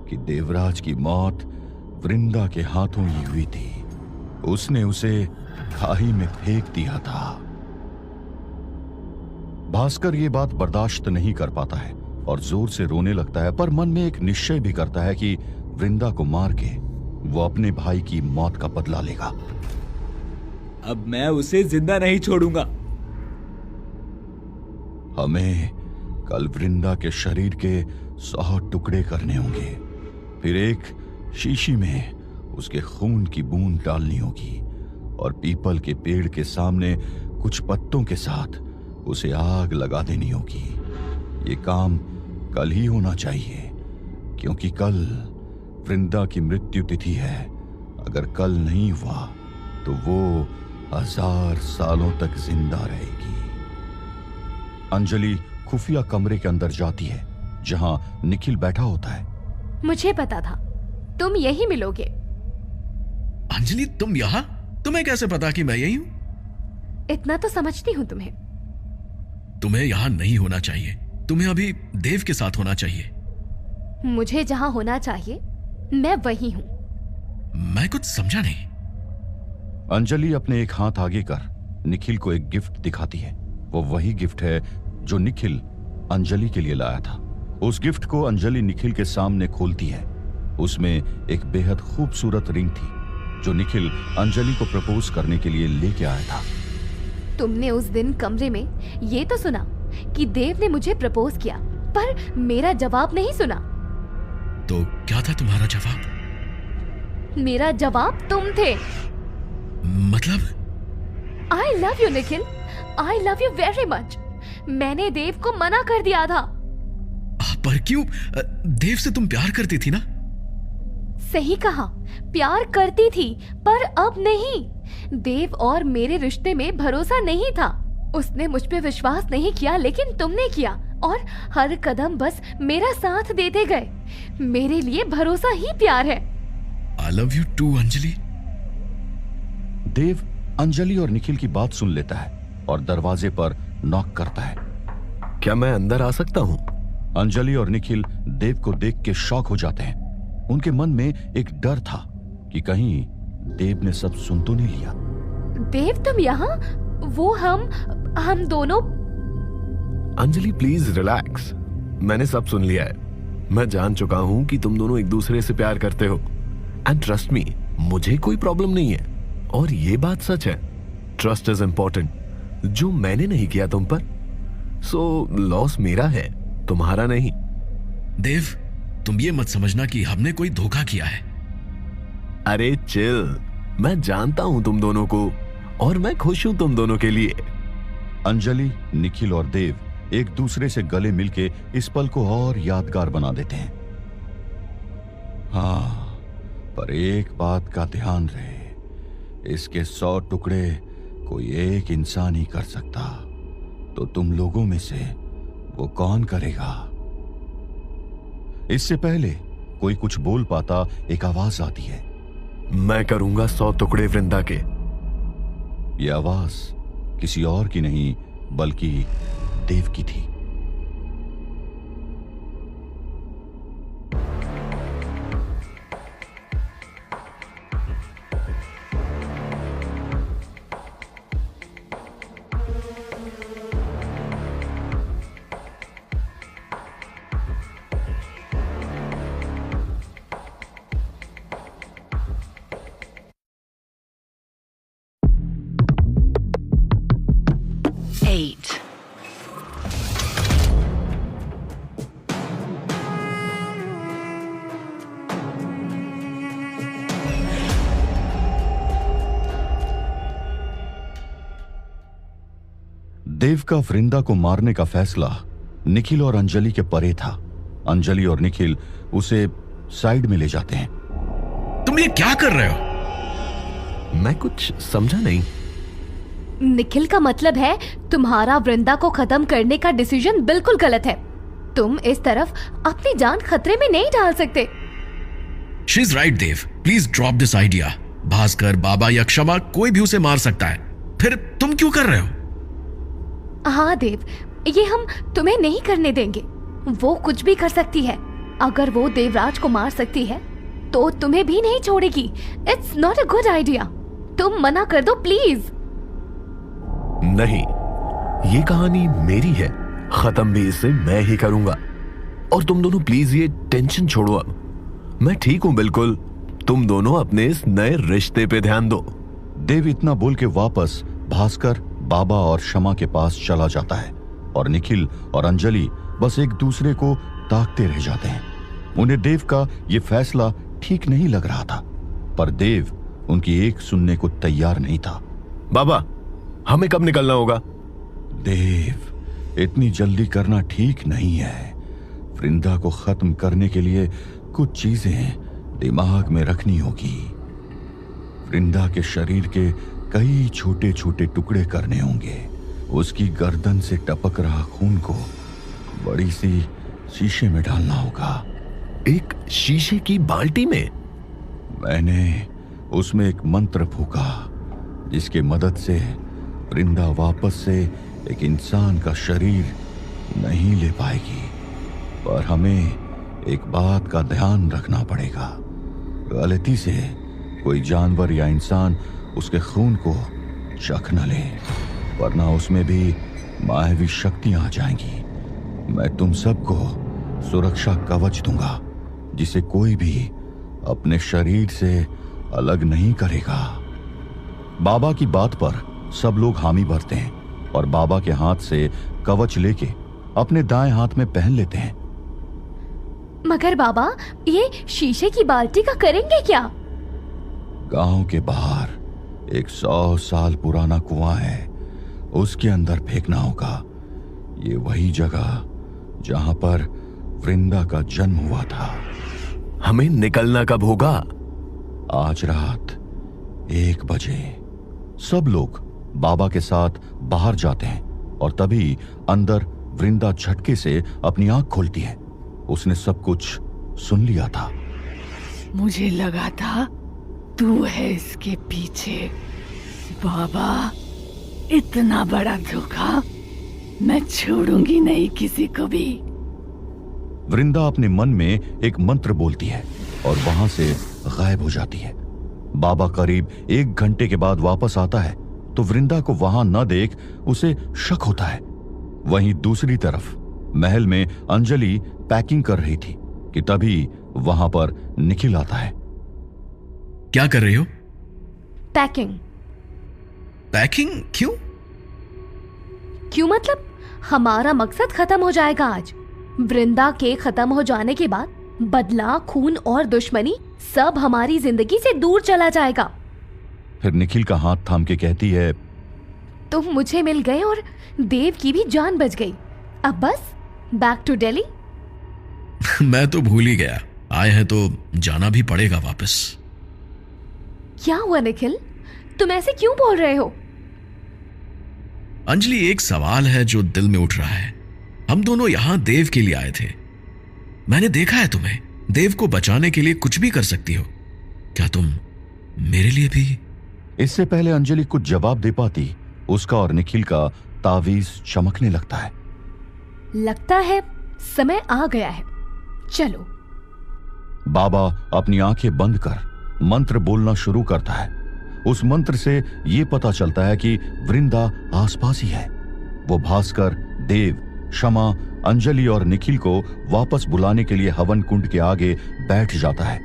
कि देवराज की मौत वृंदा के हाथों ही हुई थी। उसने उसे खाई में फेंक दिया था। भास्कर ये बात बर्दाश्त नहीं कर पाता है और जोर से रोने लगता है, पर मन में एक निश्चय भी करता है कि वृंदा को मार के वो अपने भाई की मौत का बदला लेगा। अब मैं उसे जिंदा नहीं छोड़ूंगा। हमें कल वृंदा के शरीर के 100 टुकड़े करने होंगे, फिर एक शीशी में उसके खून की बूंद डालनी होगी और पीपल के पेड़ के सामने कुछ पत्तों के साथ उसे आग लगा देनी होगी। ये काम कल ही होना चाहिए, क्योंकि कल वृंदा की मृत्यु तिथि है। अगर कल नहीं हुआ तो वो 1000 सालों तक जिंदा रहेगी। अंजलि खुफिया कमरे के अंदर जाती है जहां निखिल बैठा होता है। मुझे पता था तुम यही मिलोगे। अंजलि, तुम यहां? तुम्हें कैसे पता कि मैं यही हूं? इतना तो समझती हूँ तुम्हें। तुम्हें यहां नहीं होना चाहिए। तुम्हें अभी देव के साथ होना चाहिए। मुझे जहां होना चाहिए मैं वही हूँ। मैं कुछ समझा नहीं। अंजलि अपने एक हाथ आगे कर निखिल को एक गिफ्ट दिखाती है। वो वही गिफ्ट है जो निखिल अंजलि के लिए लाया था। उस गिफ्ट को अंजलि निखिल के सामने खोलती है। उसमें एक बेहद खूबसूरत रिंग थी जो निखिल अंजलि को प्रपोज करने के लिए लेके आया था। तुमने उस दिन कमरे में ये तो सुना कि देव ने मुझे प्रपोज किया, पर मेरा जवाब नहीं सुना। तो क्या था तुम्हारा जवाब? मेरा जवाब तुम थे। मतलब? I love you Nikhil, I love you very much। मैंने देव को मना कर दिया था। पर क्यों? देव से तुम प्यार करती थी ना? सही कहा, प्यार करती थी, पर अब नहीं। देव और मेरे रिश्ते में भरोसा नहीं था। उसने मुझ पे विश्वास नहीं किया, लेकिन तुमने किया और हर कदम बस मेरा साथ देते गए। मेरे लिए भरोसा ही प्यार है। I love you too, Anjali. देव अंजलि और निखिल की बात सुन लेता है और दरवाजे पर नॉक करता है। क्या मैं अंदर आ सकता हूं? अंजलि और निखिल देव को देख के शॉक हो जाते हैं। उनके मन में एक डर था कि कहीं देव ने सब सुन तो नहीं लिया। देव तुम यहाँ? वो हम दोनों। Anjali please relax. मैंने सब सुन लिया है। मैं जान चुका हूं कि तुम दोनों एक दूसरे से प्यार करते हो। एंड ट्रस्ट मी, मुझे कोई प्रॉब्लम नहीं है। और ये बात सच है, ट्रस्ट इज इंपॉर्टेंट। जो मैंने नहीं किया तुम पर, सो लॉस मेरा है, तुम्हारा नहीं। देव, तुम ये मत समझना कि हमने कोई धोखा किया है। अरे चिल, मैं जानता हूं तुम दोनों को और मैं खुश हूं तुम दोनों के लिए। अंजलि, निखिल और देव एक दूसरे से गले मिलके इस पल को और यादगार बना देते हैं। हाँ, पर एक बात का ध्यान रहे, इसके 100 टुकड़े कोई एक इंसान ही कर सकता। तो तुम लोगों में से वो कौन करेगा? इससे पहले कोई कुछ बोल पाता, एक आवाज आती है। मैं करूंगा 100 टुकड़े वृंदा के। यह आवाज किसी और की नहीं बल्कि देव की थी। fate. देव का वृंदा को मारने का फैसला निखिल और अंजलि के परे था। अंजलि और निखिल उसे साइड में ले जाते हैं। तुम ये क्या कर रहे हो? मैं कुछ समझा नहीं। निखिल का मतलब है तुम्हारा वृंदा को खत्म करने का डिसीजन बिल्कुल गलत है। तुम इस तरफ अपनी जान खतरे में नहीं डाल सकते। She is right Dev, please drop this idea. Bhaskar, बाबा या क्षमा कोई भी उसे मार सकता है, फिर तुम क्यों कर रहे हो? हाँ देव, ये हम तुम्हें नहीं करने देंगे। वो कुछ भी कर सकती है। अगर वो देवराज को मार सकती है तो तुम्हें भी नहीं छोड़ेगी। It's not a good idea. तुम मना कर दो प्लीज। नहीं, ये कहानी मेरी है, खत्म भी इसे मैं ही करूंगा। और तुम दोनों प्लीज ये टेंशन छोड़ो। अब मैं ठीक हूं बिल्कुल। तुम दोनों अपने इस नए रिश्ते पे ध्यान दो। देव इतना बोल के वापस भास्कर, बाबा और क्षमा के पास चला जाता है और निखिल और अंजलि बस एक दूसरे को ताकते रह जाते हैं। उन्हें देव का ये फैसला ठीक नहीं लग रहा था, पर देव उनकी एक सुनने को तैयार नहीं था। बाबा, हमें कब निकलना होगा? देव, इतनी जल्दी करना ठीक नहीं है। वृंदा को खत्म करने के लिए कुछ चीजें दिमाग में रखनी होगी। वृंदा के शरीर के कई छोटे छोटे टुकड़े करने होंगे। उसकी गर्दन से टपक रहा खून को बड़ी सी शीशे में डालना होगा। एक शीशे की बाल्टी में? मैंने उसमें एक मंत्र फूका जिसके मदद से वृंदा वापस से एक इंसान का शरीर नहीं ले पाएगी। पर हमें एक बात का ध्यान रखना पड़ेगा, गलती से कोई जानवर या इंसान उसके खून को चख न ले, वरना उसमें भी मायावी शक्तियां आ जाएंगी। मैं तुम सबको सुरक्षा कवच दूंगा जिसे कोई भी अपने शरीर से अलग नहीं करेगा। बाबा की बात पर सब लोग हामी भरते हैं और बाबा के हाथ से कवच लेके अपने दाएं हाथ में पहन लेते हैं। मगर बाबा, ये शीशे की बाल्टी का करेंगे क्या? गांव के बाहर एक 100 साल पुराना कुआं है, उसके अंदर फेंकना होगा। ये वही जगह जहां पर वृंदा का जन्म हुआ था। हमें निकलना कब होगा? आज रात 1 बजे। सब लोग बाबा के साथ बाहर जाते हैं और तभी अंदर वृंदा झटके से अपनी आंख खोलती है। उसने सब कुछ सुन लिया था। मुझे लगा था तू है इसके पीछे। बाबा, इतना बड़ा धोखा मैं छोड़ूंगी नहीं किसी को भी। वृंदा अपने मन में एक मंत्र बोलती है और वहां से गायब हो जाती है। बाबा करीब 1 घंटे के बाद वापस आता है तो वृंदा को वहां न देख उसे शक होता है। वहीं दूसरी तरफ महल में अंजलि पैकिंग कर रही थी कि तभी वहां पर निखिल आता है। क्या कर रही हो? पैकिंग। पैकिंग? क्यों? क्यों मतलब हमारा मकसद खत्म हो जाएगा आज। वृंदा के खत्म हो जाने के बाद बदला, खून और दुश्मनी सब हमारी जिंदगी से दूर चला जाएगा। फिर निखिल का हाथ थाम के कहती है, तुम मुझे मिल गए और देव की भी जान बच गई। अब बस बैक टू दिल्ली। मैं तो भूल ही गया, आए हैं तो जाना भी पड़ेगा वापस। क्या हुआ निखिल, तुम ऐसे क्यों बोल रहे हो? अंजलि, एक सवाल है जो दिल में उठ रहा है। हम दोनों यहां देव के लिए आए थे। मैंने देखा है तुम्हें। देव को बचाने के लिए कुछ भी कर सकती हो। क्या तुम मेरे लिए भी? इससे पहले अंजलि कुछ जवाब दे पाती, उसका और निखिल का तावीज चमकने लगता है। लगता है समय आ गया है, चलो। बाबा अपनी आंखें बंद कर मंत्र बोलना शुरू करता है। उस मंत्र से यह पता चलता है कि वृंदा आसपास ही है। वो भास्कर, देव, क्षमा, अंजलि और निखिल को वापस बुलाने के लिए हवन कुंड के आगे बैठ जाता है।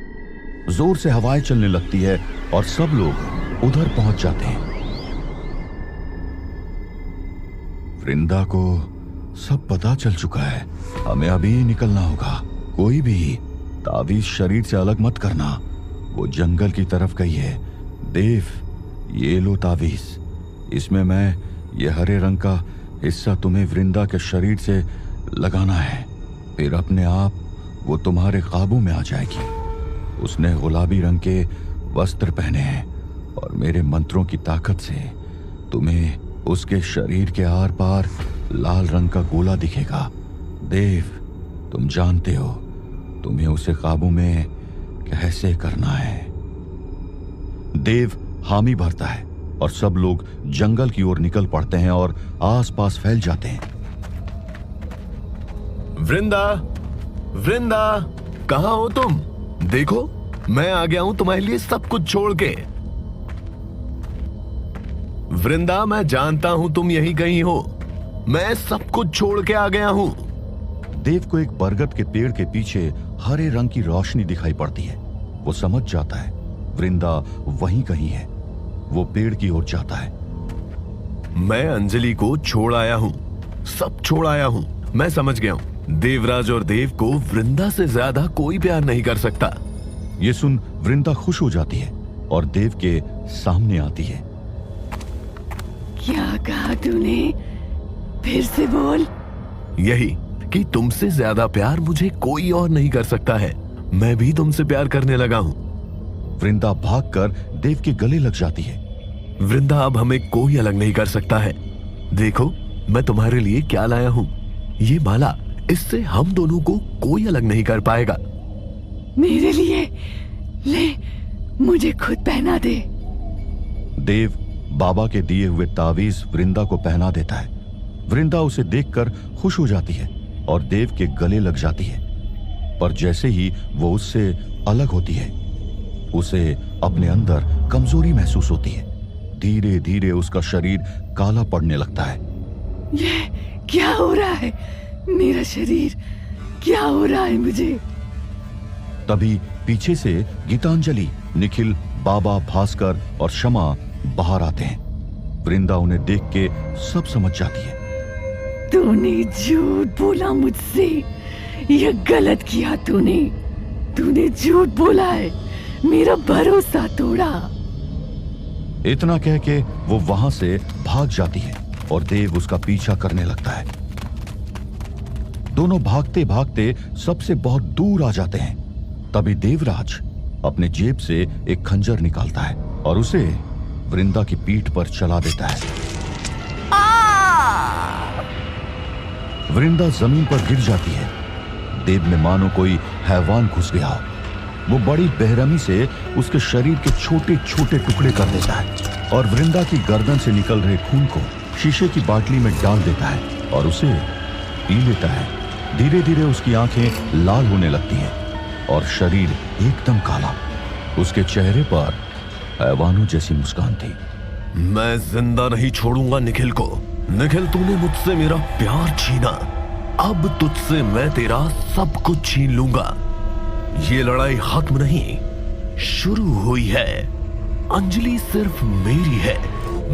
जोर से हवाएं चलने लगती है और सब लोग उधर पहुंच जाते हैं। वृंदा को सब पता चल चुका है। हमें अभी निकलना होगा। कोई भी तावीज शरीर से अलग मत करना। वो जंगल की तरफ गई है। देव, ये लो तावीज। इसमें मैं ये हरे रंग का हिस्सा तुम्हें वृंदा के शरीर से लगाना है। फिर अपने आप वो तुम्हारे काबू में आ जाएगी। उसने गुलाबी रंग के वस्त्र पहने हैं और मेरे मंत्रों की ताकत से तुम्हें उसके शरीर के आर पार लाल रंग का गोला दिखेगा। देव, तुम जानते हो तुम्हें उसे काबू में कैसे करना है। देव हामी भरता है और सब लोग जंगल की ओर निकल पड़ते हैं और आसपास फैल जाते हैं। वृंदा, वृंदा, कहां हो तुम? देखो, मैं आ गया हूं तुम्हारे लिए सब कुछ छोड़ के। वृंदा, मैं जानता हूं तुम यहीं कहीं हो। मैं सब कुछ छोड़ के आ गया हूं। देव को एक बरगद के पेड़ के पीछे हरे रंग की रोशनी दिखाई पड़ती है। वो समझ जाता है वृंदा वहीं कहीं है। वो पेड़ की ओर जाता है। मैं अंजलि को छोड़ आया हूं, सब छोड़ आया हूं। मैं समझ गया हूं, देवराज और देव को वृंदा से ज्यादा कोई प्यार नहीं कर सकता। ये सुन वृंदा खुश हो जाती है और देव के सामने आती है। क्या कहा तूने? फिर से बोल। यही कि तुमसे ज्यादा प्यार मुझे कोई और नहीं कर सकता है। मैं भी तुमसे प्यार करने लगा हूं। वृंदा भागकर देव के गले लग जाती है। वृंदा, अब हमें कोई अलग नहीं कर सकता है। देखो, मैं तुम्हारे लिए क्या लाया हूं। ये माला, इससे हम दोनों को कोई अलग नहीं कर पाएगा। मेरे लिए ले, मुझे खुद पहना दे। देव बाबा के दिए हुए तावीज वृंदा को पहना देता है। वृंदा उसे देखकर खुश हो जाती है और देव के गले लग जाती है। पर जैसे ही वो उससे अलग होती है, उसे अपने अंदर कमजोरी महसूस होती है। धीरे धीरे उसका शरीर काला पड़ने लगता है। ये क्या हो रहा है? मेरा शरीर क्या हो रहा है मुझे? तभी पीछे से गीतांजलि, निखिल, बाबा, भास्कर और शमा बाहर आते हैं। वृंदा उन्हें देख के सब समझ जाती है। तूने झूठ बोला मुझसे। यह गलत किया तूने झूठ बोला है। मेरा भरोसा तोड़ा। इतना कह के वो वहां से भाग जाती है और देव उसका पीछा करने लगता है। दोनों भागते भागते सबसे बहुत दूर आ जाते हैं। तभी देवराज अपने जेब से एक खंजर निकालता है और उसे वृंदा की पीठ पर चला देता है। वृंदा जमीन पर गिर जाती है। देव में मानो कोई हैवान घुस गया हो। वो बड़ी बेरहमी से उसके शरीर के छोटे छोटे टुकड़े कर देता है और वृंदा की गर्दन से निकल रहे खून को शीशे की बाटली में डाल देता है और उसे पी लेता है। धीरे धीरे उसकी आंखें लाल होने लगती हैं और शरीर एकदम काला। उसके चेहरे पर हैवानों जैसी मुस्कान थी। मैं जिंदा नहीं छोड़ूंगा निखिल को। निखिल, तूने मुझसे मेरा प्यार छीना। अब तुझसे मैं तेरा सब कुछ छीन लूंगा। ये लड़ाई खत्म नहीं, शुरू हुई है। अंजलि सिर्फ मेरी है,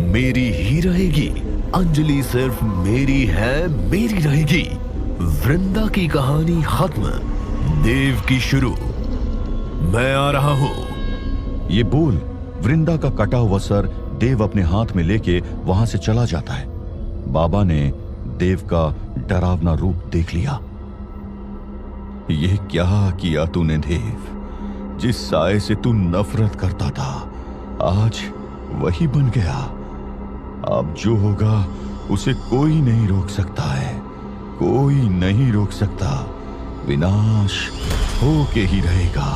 मेरी ही रहेगी। अंजलि सिर्फ मेरी है, मेरी रहेगी। वृंदा की कहानी खत्म, देव की शुरू। मैं आ रहा हूं। ये बोल वृंदा का कटा हुआ सर देव अपने हाथ में लेके वहां से चला जाता है। बाबा ने देव का डरावना रूप देख लिया। ये क्या किया तूने देव? जिस साए से तू नफरत करता था, आज वही बन गया। अब जो होगा उसे कोई नहीं रोक सकता है, कोई नहीं रोक सकता। विनाश होके ही रहेगा।